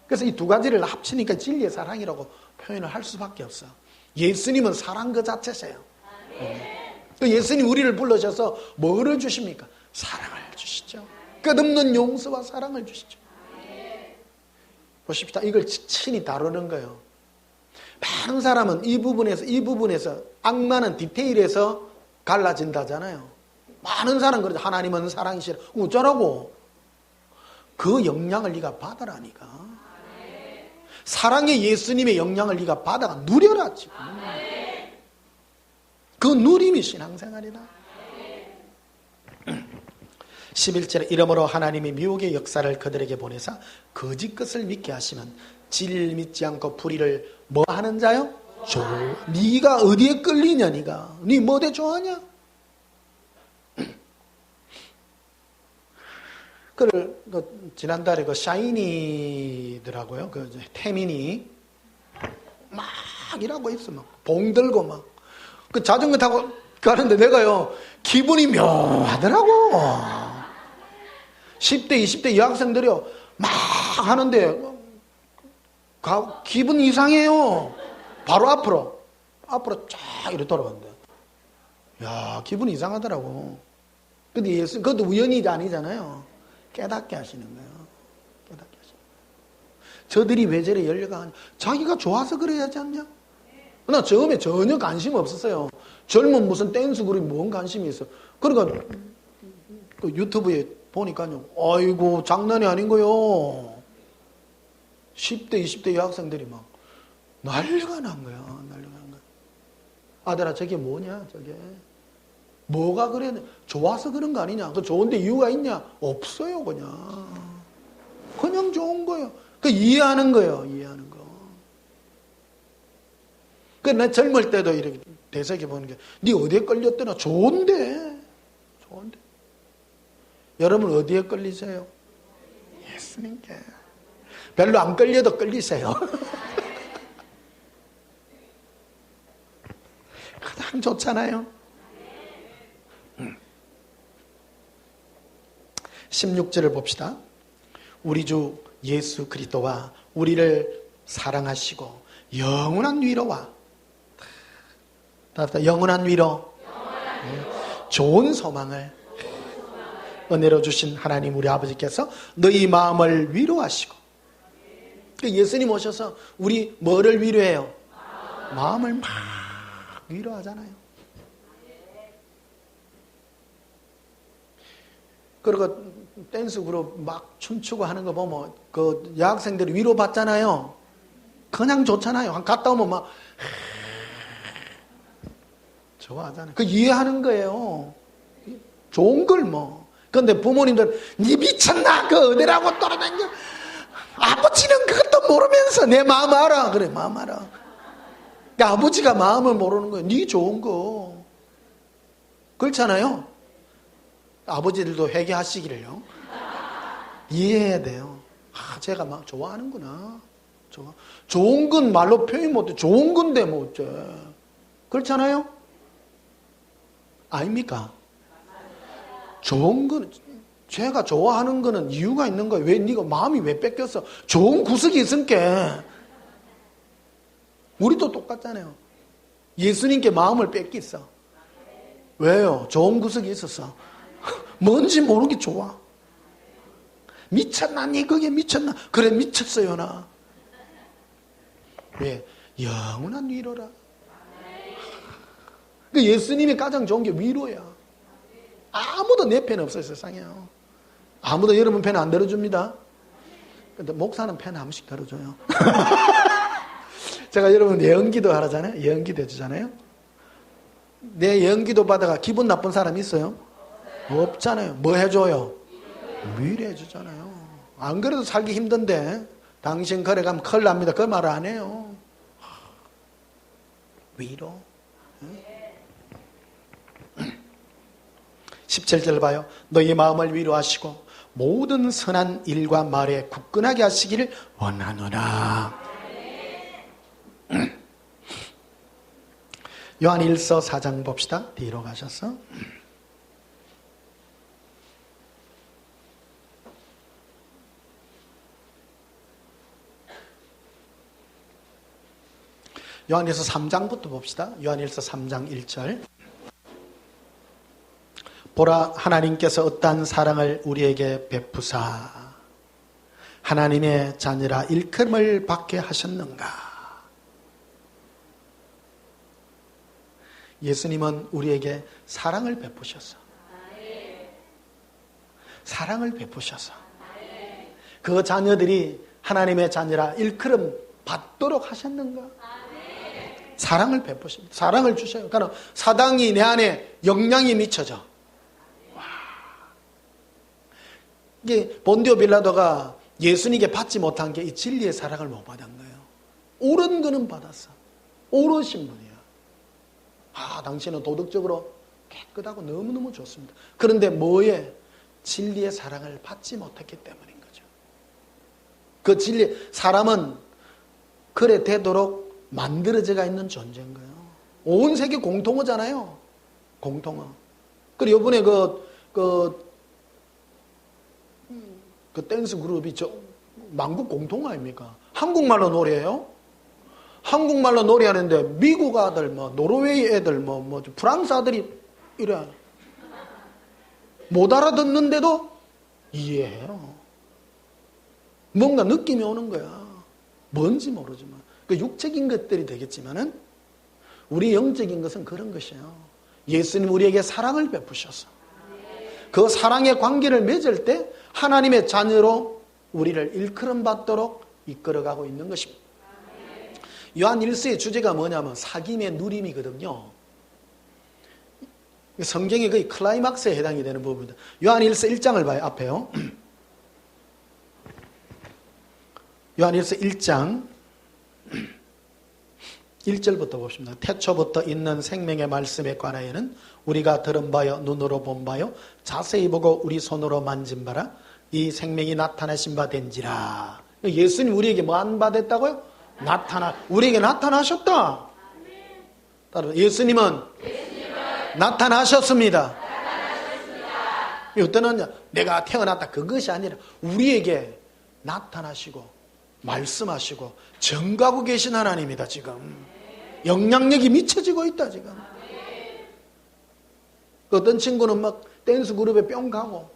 그래서 이 두 가지를 합치니까 진리의 사랑이라고 표현을 할 수밖에 없어. 예수님은 사랑 그 자체세요. 예수님 우리를 불러셔서 뭐를 주십니까? 사랑을 주시죠. 끝없는 용서와 사랑을 주시죠. 보십시다. 이걸 친히 다루는 거예요. 많은 사람은 이 부분에서 악마는 디테일에서 갈라진다잖아요. 많은 사람은 그러죠. 하나님은 사랑이시라. 어쩌라고? 그 영향을 네가 받으라니까. 사랑의 예수님의 영향을 네가 받아가 누려라 지금. 그 누림이 신앙생활이다. 11절에 이러므로 하나님이 미혹의 역사를 그들에게 보내사 거짓 것을 믿게 하시면 진리를 믿지 않고 불의를 뭐 하는 자요? 네가 어디에 끌리냐 네가? 네 뭐대 좋아하냐? 지난달에 샤이니더라고요. 태민이 막 일하고 있어. 막 봉 들고 막. 자전거 타고 가는데 내가요, 기분이 묘하더라고. 10대, 20대 여학생들이요, 막 하는데, 기분 이상해요. 바로 앞으로 쫙 이렇게 돌아간다. 야, 기분 이상하더라고. 근데 예수, 그것도 우연이 아니잖아요. 깨닫게 하시는 거예요. 깨닫게 하시는 거예요. 저들이 왜 저래 열려가 하냐? 자기가 좋아서 그래야지 않냐? 나 처음에 전혀 관심 없었어요. 젊은 무슨 댄스 그룹이 뭔 관심이 있어. 그러니까 그 유튜브에 보니까요. 아이고, 장난이 아닌 거요. 10대, 20대 여학생들이 막 난리가 난 거야. 난리가 난 거야. 아들아, 저게 뭐냐? 저게. 뭐가 그래? 좋아서 그런 거 아니냐? 그 좋은데 이유가 있냐? 없어요, 그냥. 그냥 좋은 거예요. 그 이해하는 거예요, 이해하는 거. 그 내 젊을 때도 이렇게 되새겨 보는 게, 네 어디에 끌렸더나? 좋은데. 좋은데. 여러분 어디에 끌리세요? 예수님께. 별로 안 끌려도 끌리세요. 가장 좋잖아요. 16절을 봅시다. 우리 주 예수 그리스도와 우리를 사랑하시고 영원한 위로와 영원한 위로, 좋은 소망을 은혜로 주신 하나님 우리 아버지께서 너희 마음을 위로하시고, 예수님 오셔서 우리 뭐를 위로해요? 마음을 막 위로하잖아요. 그리고 댄스 그룹 막 춤추고 하는 거 보면 그 여학생들이 위로받잖아요. 그냥 좋잖아요. 갔다 오면 막 좋아하잖아요. 그 이해하는 거예요. 좋은 걸 뭐. 그런데 부모님들 니 미쳤나? 그 어디라고 돌아다녀? 아버지는 그것도 모르면서 내 마음 알아. 그래, 마음 알아. 그러니까 아버지가 마음을 모르는 거예요. 니 좋은 거. 그렇잖아요. 아버지들도 회개하시기를요. 이해해야 돼요. 아, 제가 막 좋아하는구나. 좋은 건 말로 표현 못해. 좋은 건데 뭐 어째. 그렇잖아요. 아닙니까? 좋은 건, 제가 좋아하는 거는 이유가 있는 거예요. 왜 네가 마음이 왜 뺏겼어? 좋은 구석이 있으니까. 우리도 똑같잖아요. 예수님께 마음을 뺏겼어. 왜요? 좋은 구석이 있었어. 뭔지 모르는 게 좋아. 미쳤나? 니 그게 미쳤나? 그래, 미쳤어요, 나. 왜? 영원한 위로라. 그 예수님이 가장 좋은 게 위로야. 아무도 내 편 없어요, 세상에요. 아무도 여러분 편 안 들어줍니다. 근데 목사는 편 한 번씩 들어줘요. 제가 여러분 예언기도 하라잖아요. 예언기도 해주잖아요. 내 예언기도 받아가 기분 나쁜 사람 있어요? 없잖아요. 뭐 해줘요? 위로해 주잖아요. 안 그래도 살기 힘든데 당신 거래 가면 큰일 납니다. 그 말 안 해요. 위로. 17절 봐요. 너희 마음을 위로하시고 모든 선한 일과 말에 굳건하게 하시기를 원하노라. 요한일서 4장 봅시다. 뒤로 가셔서. 요한일서 3장부터 봅시다. 요한일서 3장 1절. 보라, 하나님께서 어떠한 사랑을 우리에게 베푸사 하나님의 자녀라 일컬음을 받게 하셨는가. 예수님은 우리에게 사랑을 베푸셔서, 사랑을 베푸셔서 그 자녀들이 하나님의 자녀라 일컬음 받도록 하셨는가. 사랑을 베푸십니다. 사랑을 주셔요. 그러니까 사랑이 내 안에 영향이 미쳐져. 와. 이게 본디오 빌라도가 예수님께 받지 못한 게 이 진리의 사랑을 못 받은 거예요. 옳은 거는 받았어. 옳으신 분이야. 아, 당신은 도덕적으로 깨끗하고 너무너무 좋습니다. 그런데 뭐에? 진리의 사랑을 받지 못했기 때문인 거죠. 그 진리, 사람은 그래 되도록 만들어져가 있는 존재인 거예요. 온 세계 공통어잖아요. 공통어. 그리고 이번에 그 댄스 그룹이 만국 공통어 아닙니까? 한국말로 노래해요? 한국말로 노래하는데 미국 아들, 노르웨이 애들, 프랑스 아들이 이래. 못 알아듣는데도 이해해요. 뭔가 느낌이 오는 거야. 뭔지 모르지만. 그 육적인 것들이 되겠지만은 우리 영적인 것은 그런 것이에요. 예수님 우리에게 사랑을 베푸셔서 그 사랑의 관계를 맺을 때 하나님의 자녀로 우리를 일컬음 받도록 이끌어가고 있는 것입니다. 요한 1서의 주제가 뭐냐면 사귐의 누림이거든요. 성경의 거의 클라이막스에 해당이 되는 부분입니다. 요한 1서 1장을 봐요. 앞에요. 요한 1서 1장 1절부터 봅시다. 태초부터 있는 생명의 말씀에 관하여는 우리가 들은 바요 눈으로 본 바요 자세히 보고 우리 손으로 만진 바라 이 생명이 나타나신 바 된지라. 예수님 우리에게 뭐 안 받았다고요? 우리에게 나타나셨다. 따라서 예수님은 나타나셨습니다. 어떤 내가 태어났다 그것이 아니라 우리에게 나타나시고 말씀하시고 전가하고 계신 하나님이다. 지금 영향력이 미쳐지고 있다. 지금 어떤 친구는 막 댄스 그룹에 뿅 가고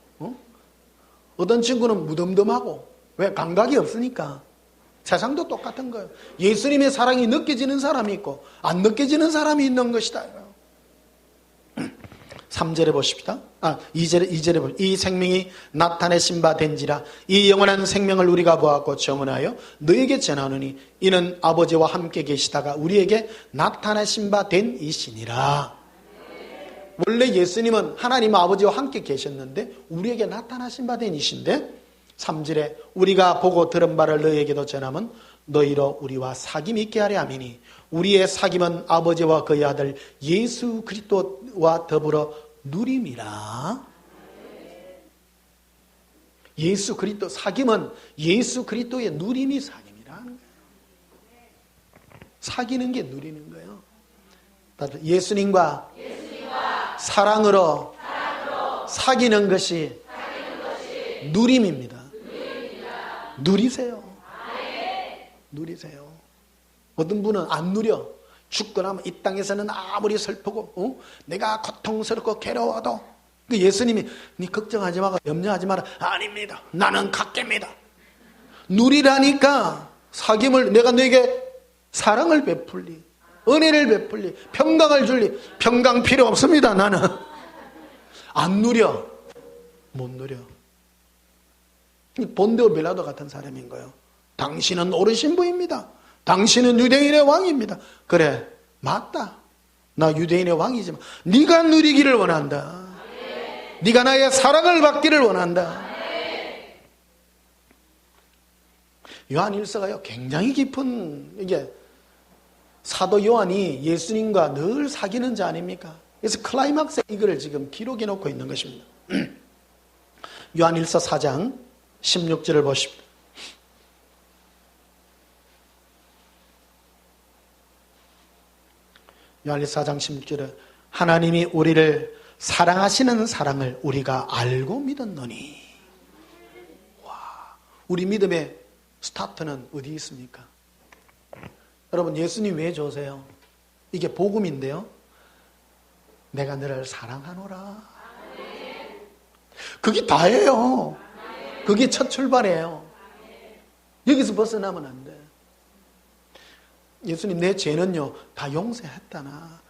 어떤 친구는 무덤덤하고 왜? 감각이 없으니까. 세상도 똑같은 거예요. 예수님의 사랑이 느껴지는 사람이 있고 안 느껴지는 사람이 있는 것이다. 3절에 보십시다. 2절에 보십시다. 이 생명이 나타내신 바 된지라. 이 영원한 생명을 우리가 보았고 증언하여 너에게 전하노니 이는 아버지와 함께 계시다가 우리에게 나타내신 바 된 이시니라. 원래 예수님은 하나님 아버지와 함께 계셨는데 우리에게 나타나신 바 된 이신데 3절에 우리가 보고 들은 바를 너에게도 전하면 너희로 우리와 사귐 있게 하려 함이니 우리의 사귐은 아버지와 그의 아들 예수 그리스도와 더불어 누림이라. 예수 그리스도 사귐은 예수 그리스도의 누림이 사귐이라는 거예요. 사귀는 게 누리는 거예요. 예수님과 사랑으로 사귀는 것이 누림입니다. 누리세요. 누리세요. 어떤 분은 안 누려. 죽고 나면 이 땅에서는 아무리 슬프고 내가 고통스럽고 괴로워도 예수님이 네 걱정하지 마라 염려하지 마라. 아닙니다. 나는 갖겠습니다. 누리라니까. 사귐을 내가 너에게 사랑을 베풀리 은혜를 베풀리 평강을 줄리. 평강 필요 없습니다. 나는 안 누려. 못 누려. 본데오 빌라도 같은 사람인 거예요. 당신은 옳은 신부입니다. 당신은 유대인의 왕입니다. 그래, 맞다. 나 유대인의 왕이지만 네가 누리기를 원한다. 네가 나의 사랑을 받기를 원한다. 요한 1서가요 굉장히 깊은, 이게 사도 요한이 예수님과 늘 사귀는 자 아닙니까? 그래서 클라이막스에 이거를 지금 기록해 놓고 있는 것입니다. 요한 1서 4장 16절을 보십시오. 요한일서 4장 16절에 하나님이 우리를 사랑하시는 사랑을 우리가 알고 믿었노니. 와, 우리 믿음의 스타트는 어디 있습니까? 여러분, 예수님 왜 좋으세요? 이게 복음인데요. 내가 너를 사랑하노라. 그게 다예요. 그게 첫 출발이에요. 여기서 벗어나면 안 돼. 예수님 내 죄는요 다 용서했다나.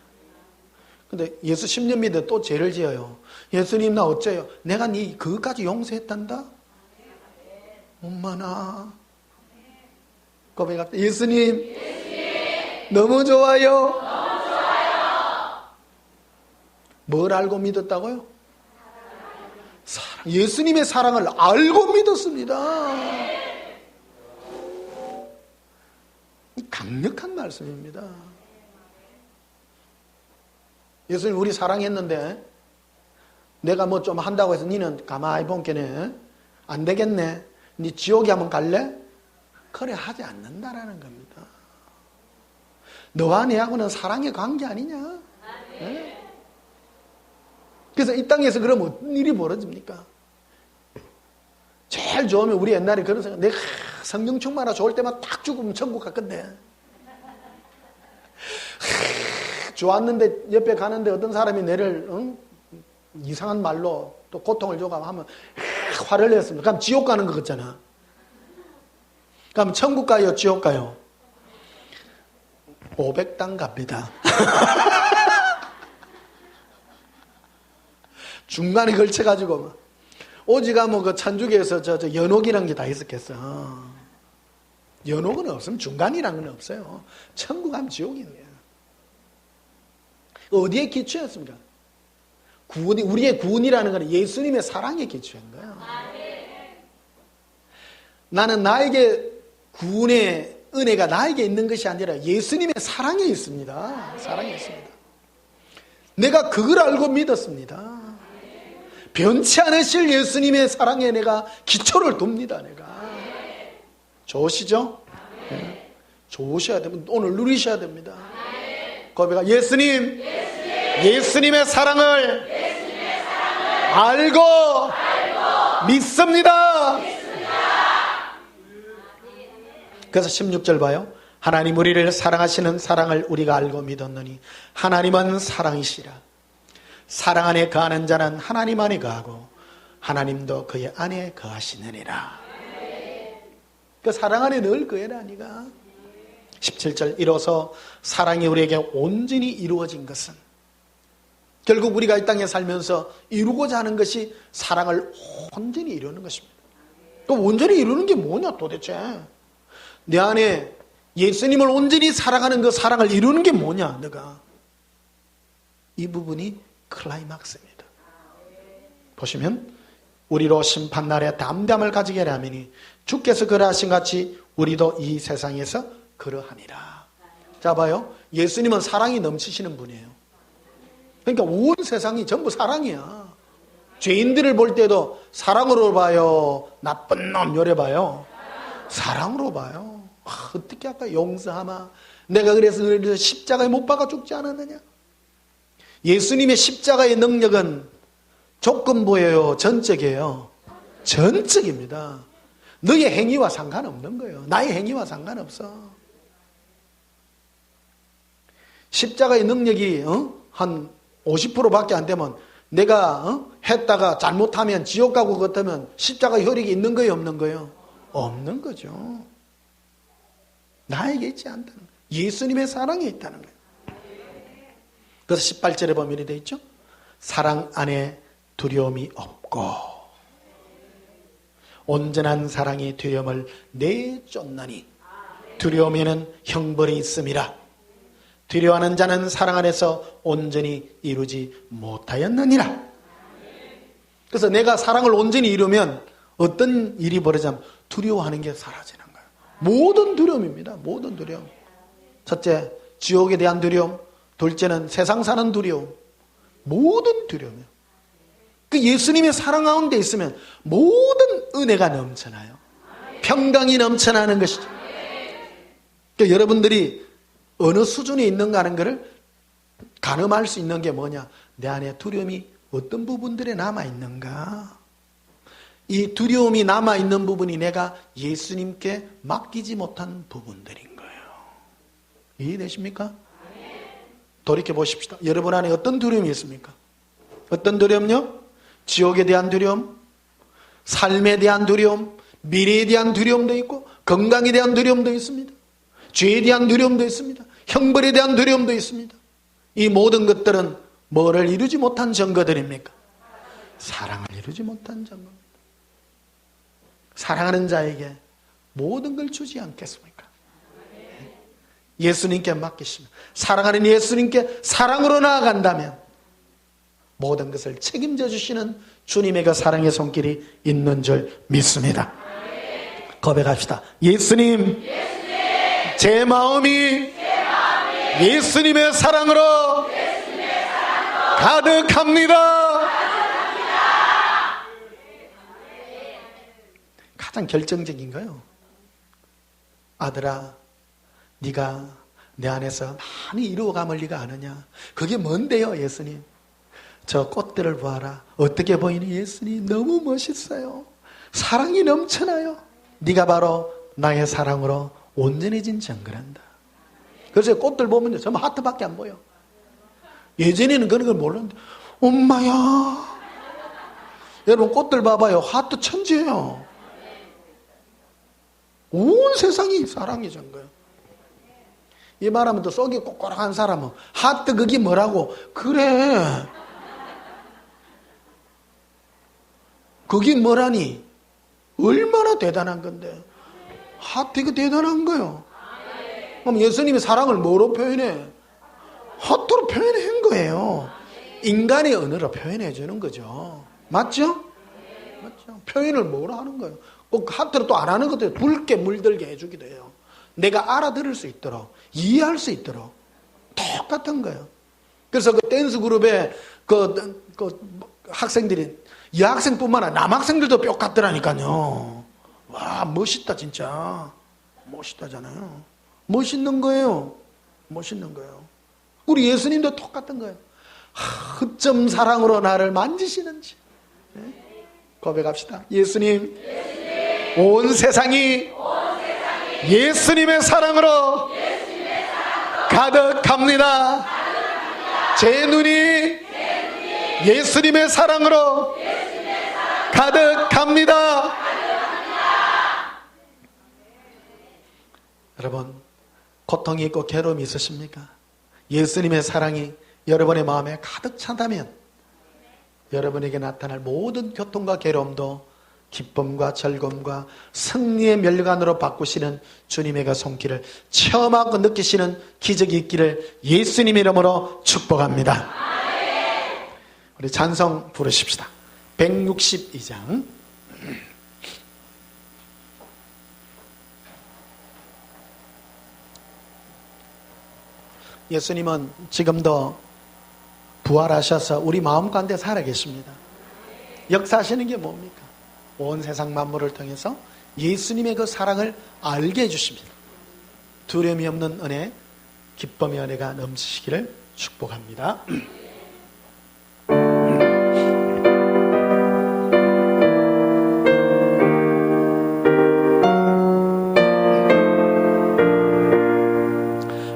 근데 예수 10년 믿어 또 죄를 지어요. 예수님 나 어째요? 내가 네 그것까지 용서했단다? 엄마나 고백합니다. 예수님 너무 좋아요. 뭘 알고 믿었다고요? 사랑. 예수님의 사랑을 알고 믿었습니다. 강력한 말씀입니다. 예수님 우리 사랑했는데 내가 뭐 좀 한다고 해서 니는 가만히 본게네 안 되겠네. 니 지옥에 한번 갈래? 그래 하지 않는다라는 겁니다. 너와 내하고는 사랑의 관계 아니냐? 네? 그래서 이 땅에서 그러면 어떤 일이 벌어집니까? 제일 좋으면 우리 옛날에 그런 생각, 내가 성령 충만하 좋을 때만 딱 죽으면 천국 갔건데. 좋았는데 옆에 가는데 어떤 사람이 내를 이상한 말로 또 고통을 줘가 하면 화를 냈습니다. 그럼 지옥 가는 거 같잖아. 그럼 천국 가요, 지옥 가요? 500당 갑니다. 중간에 걸쳐가지고 오지가 뭐 그 천주교에서 저 연옥이라는 게 다 있었겠어. 연옥은 없으면 중간이라는 건 없어요. 천국 가면 지옥이네요. 어디에 기초였습니까? 구원이, 우리의 구원이라는 것은 예수님의 사랑에 기초한 거예요. 나는 나에게 구원의 은혜가 나에게 있는 것이 아니라 예수님의 사랑에 있습니다. 사랑에 있습니다. 내가 그걸 알고 믿었습니다. 변치 않으실 예수님의 사랑에 내가 기초를 둡니다. 내가. 좋으시죠? 네. 좋으셔야 됩니다. 오늘 누리셔야 됩니다. 고백하 예수님의 사랑을 알고 믿습니다. 그래서 16절 봐요. 하나님 우리를 사랑하시는 사랑을 우리가 알고 믿었느니 하나님은 사랑이시라. 사랑 안에 거하는 자는 하나님 안에 거하고 하나님도 그의 안에 거하시느니라. 그 사랑 안에 늘 거해라 니가. 17절 이로써 사랑이 우리에게 온전히 이루어진 것은 결국 우리가 이 땅에 살면서 이루고자 하는 것이 사랑을 온전히 이루는 것입니다. 또 온전히 이루는 게 뭐냐 도대체. 내 안에 예수님을 온전히 사랑하는 그 사랑을 이루는 게 뭐냐 내가. 이 부분이 클라이막스입니다. 보시면 우리로 심판날에 담담을 가지게 하려면 주께서 그러하신 같이 우리도 이 세상에서 그러하니라. 자 봐요. 예수님은 사랑이 넘치시는 분이에요. 그러니까 온 세상이 전부 사랑이야. 죄인들을 볼 때도 사랑으로 봐요? 나쁜 놈 요래 봐요? 사랑으로 봐요. 어떻게 할까? 용서하마. 내가 그래서 십자가에 못 박아 죽지 않았느냐? 예수님의 십자가의 능력은 조건부예요? 전적이에요? 전적입니다. 너의 행위와 상관없는 거예요. 나의 행위와 상관없어. 십자가의 능력이 한 50%밖에 안 되면 내가 했다가 잘못하면 지옥 가고 그렇다면 십자가 효력이 있는 거예요? 없는 거예요? 없는 거죠. 나에게 있지 않다는 거예요. 예수님의 사랑에 있다는 거예요. 그래서 18절에 보면 이렇게 되어 있죠. 사랑 안에 두려움이 없고 온전한 사랑이 두려움을 내쫓나니 두려움에는 형벌이 있음이라. 두려워하는 자는 사랑 안에서 온전히 이루지 못하였느니라. 그래서 내가 사랑을 온전히 이루면 어떤 일이 벌어지냐면 두려워하는 게 사라지는 거예요. 모든 두려움입니다. 모든 두려움. 첫째, 지옥에 대한 두려움. 둘째는 세상 사는 두려움. 모든 두려움이에요. 그 예수님의 사랑 가운데 있으면 모든 은혜가 넘쳐나요. 평강이 넘쳐나는 것이죠. 그러니까 여러분들이 어느 수준에 있는가 하는 것을 가늠할 수 있는 게 뭐냐? 내 안에 두려움이 어떤 부분들에 남아있는가? 이 두려움이 남아있는 부분이 내가 예수님께 맡기지 못한 부분들인 거예요. 이해되십니까? 돌이켜 보십시다. 여러분 안에 어떤 두려움이 있습니까? 어떤 두려움요? 지옥에 대한 두려움, 삶에 대한 두려움, 미래에 대한 두려움도 있고 건강에 대한 두려움도 있습니다. 죄에 대한 두려움도 있습니다. 형벌에 대한 두려움도 있습니다. 이 모든 것들은 뭐를 이루지 못한 증거들입니까? 사랑을 이루지 못한 증거입니다. 사랑하는 자에게 모든 걸 주지 않겠습니까? 예수님께 맡기시면, 사랑하는 예수님께 사랑으로 나아간다면 모든 것을 책임져 주시는 주님의 그 사랑의 손길이 있는 줄 믿습니다. 고백합시다. 예수님, 제 마음이 예수님의 사랑으로 가득합니다. 가장 결정적인 거예요. 아들아, 네가 내 안에서 많이 이루어감을 네가 아느냐? 그게 뭔데요, 예수님? 저 꽃들을 보아라. 어떻게 보이니? 예수님 너무 멋있어요. 사랑이 넘쳐나요. 네가 바로 나의 사랑으로 온전해진 정결한다. 그래서 꽃들 보면 전부 하트밖에 안 보여. 예전에는 그런 걸 몰랐는데 엄마야, 여러분 꽃들 봐봐요. 하트 천지예요. 온 세상이 사랑이 전 거예요. 이 말하면 또 속이 꼬꼬락한 사람은 하트 그게 뭐라고? 그래, 그게 뭐라니? 얼마나 대단한 건데. 하트 이거 대단한 거예요. 그럼 예수님이 사랑을 뭐로 표현해? 하트로 표현한 거예요. 인간의 언어로 표현해 주는 거죠. 맞죠? 맞죠? 표현을 뭐로 하는 거예요? 꼭 하트로 또 안 하는 것도 붉게 물들게 해주기도 해요. 내가 알아들을 수 있도록, 이해할 수 있도록. 똑같은 거예요. 그래서 그 댄스 그룹에 그 학생들이, 여학생뿐만 아니라 남학생들도 뿅 같더라니까요. 와, 멋있다, 진짜. 멋있다잖아요. 멋있는 거예요. 멋있는 거예요. 우리 예수님도 똑같은 거예요. 어쩜 사랑으로 나를 만지시는지. 네? 고백합시다. 예수님, 온 세상이 예수님의 사랑으로 가득합니다. 제 눈이 예수님의 사랑으로 가득합니다. 여러분, 고통이 있고 괴로움이 있으십니까? 예수님의 사랑이 여러분의 마음에 가득 찬다면 여러분에게 나타날 모든 고통과 괴로움도 기쁨과 즐거움과 승리의 멸관으로 바꾸시는 주님의 그 손길을 체험하고 느끼시는 기적이 있기를 예수님 이름으로 축복합니다. 우리 찬송 부르십시다. 162장. 예수님은 지금도 부활하셔서 우리 마음 가운데 살아계십니다. 역사하시는 게 뭡니까? 온 세상 만물을 통해서 예수님의 그 사랑을 알게 해주십니다. 두려움이 없는 은혜, 기쁨의 은혜가 넘치시기를 축복합니다.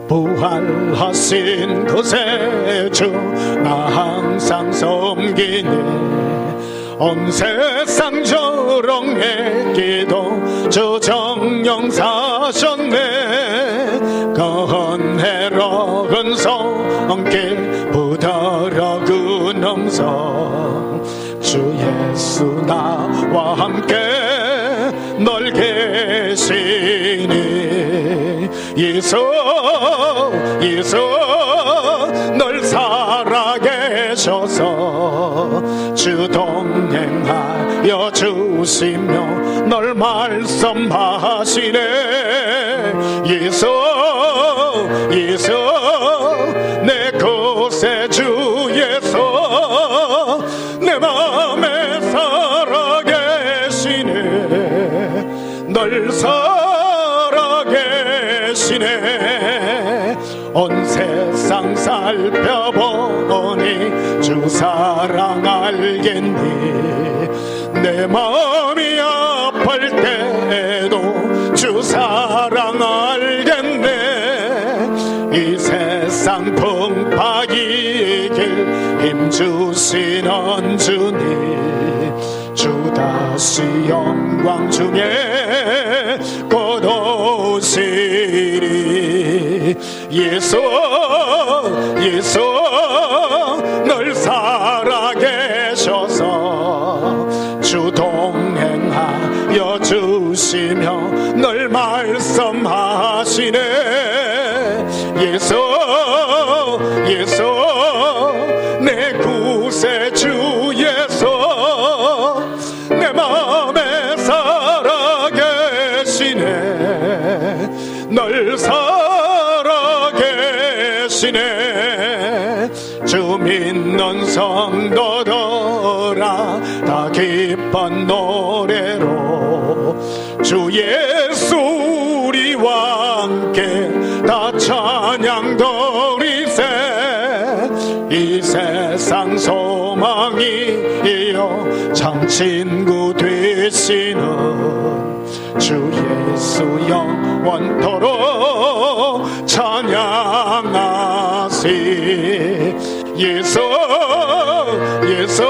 부활하신 그새 주 나 항상 섬기네. 온 세상 조롱의 기도 주 정령 사셨네. 그 은혜로 근성길 부드러운 음성 주 예수 나와 함께 널 계시니. 예수 널 살아계셔서 주 동행하여 주시며 널 말씀하시네. 예수 내 구세주 예수 내 맘에 살아계시네. 널 살아계시네. 온 세상 살펴보니 주 사랑 알겠니. 내 마음이 아플 때에도 주 사랑 알겠네. 이 세상 풍파기 길 힘주시는 주님 주 다시 영광 중에 곧 오시리. 예수 널 살아계셔서 주 동행하여 주시며 널 말씀하시네. 예수 내 구세주 예수 내 맘에 살아계시네. 널 살아계시네. 주 믿는 성도들아 다 기쁜 노래로 주 예수 우리와 함께 다 찬양 드리세. 이 세상 소망이여 참 친구 되시는 주 예수 영원토록 찬양하세. 예수 예수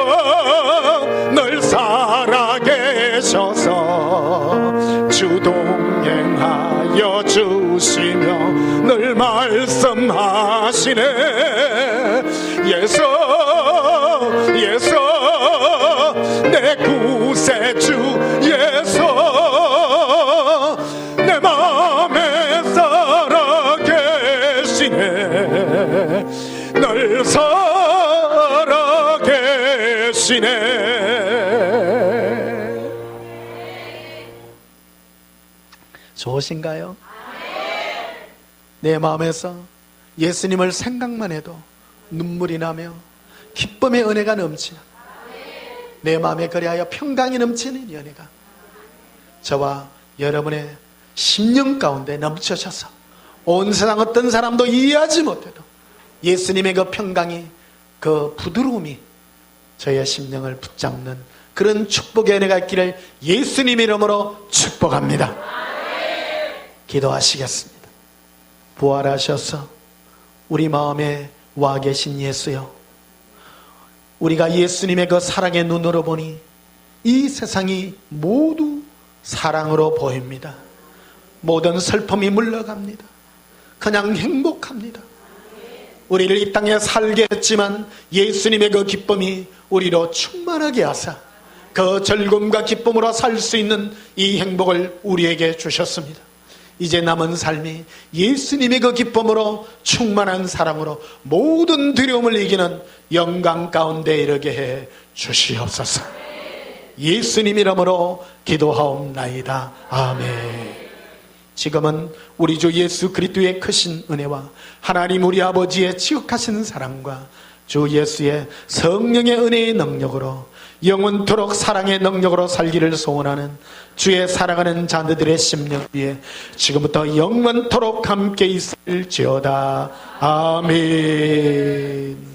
늘 살아계셔서 주 동행하여 주시며 늘 말씀하시네. 예수 예수 내 구세주 예수 내 마음에 살아계시네. 늘 살아계시네. 좋으신가요? 내 마음에서 예수님을 생각만 해도 눈물이 나며 기쁨의 은혜가 넘치는, 내 마음에 그리하여 평강이 넘치는 연애가 저와 여러분의 심령 가운데 넘쳐져서 온 세상 어떤 사람도 이해하지 못해도 예수님의 그 평강이, 그 부드러움이 저의 심령을 붙잡는 그런 축복의 은혜가 있기를 예수님 이름으로 축복합니다. 기도하시겠습니다. 부활하셔서 우리 마음에 와 계신 예수여, 우리가 예수님의 그 사랑의 눈으로 보니 이 세상이 모두 사랑으로 보입니다. 모든 슬픔이 물러갑니다. 그냥 행복합니다. 우리를 이 땅에 살게 했지만 예수님의 그 기쁨이 우리로 충만하게 하사 그 즐거움과 기쁨으로 살 수 있는 이 행복을 우리에게 주셨습니다. 이제 남은 삶이 예수님의 그 기쁨으로 충만한 사랑으로 모든 두려움을 이기는 영광 가운데 이르게 해 주시옵소서. 예수님 이름으로 기도하옵나이다. 아멘. 지금은 우리 주 예수 그리스도의 크신 은혜와 하나님 우리 아버지의 지극하신 사랑과 주 예수의 성령의 은혜의 능력으로 영원토록 사랑의 능력으로 살기를 소원하는 주의 사랑하는 자녀들의 심령 위에 지금부터 영원토록 함께 있을지어다. 아멘.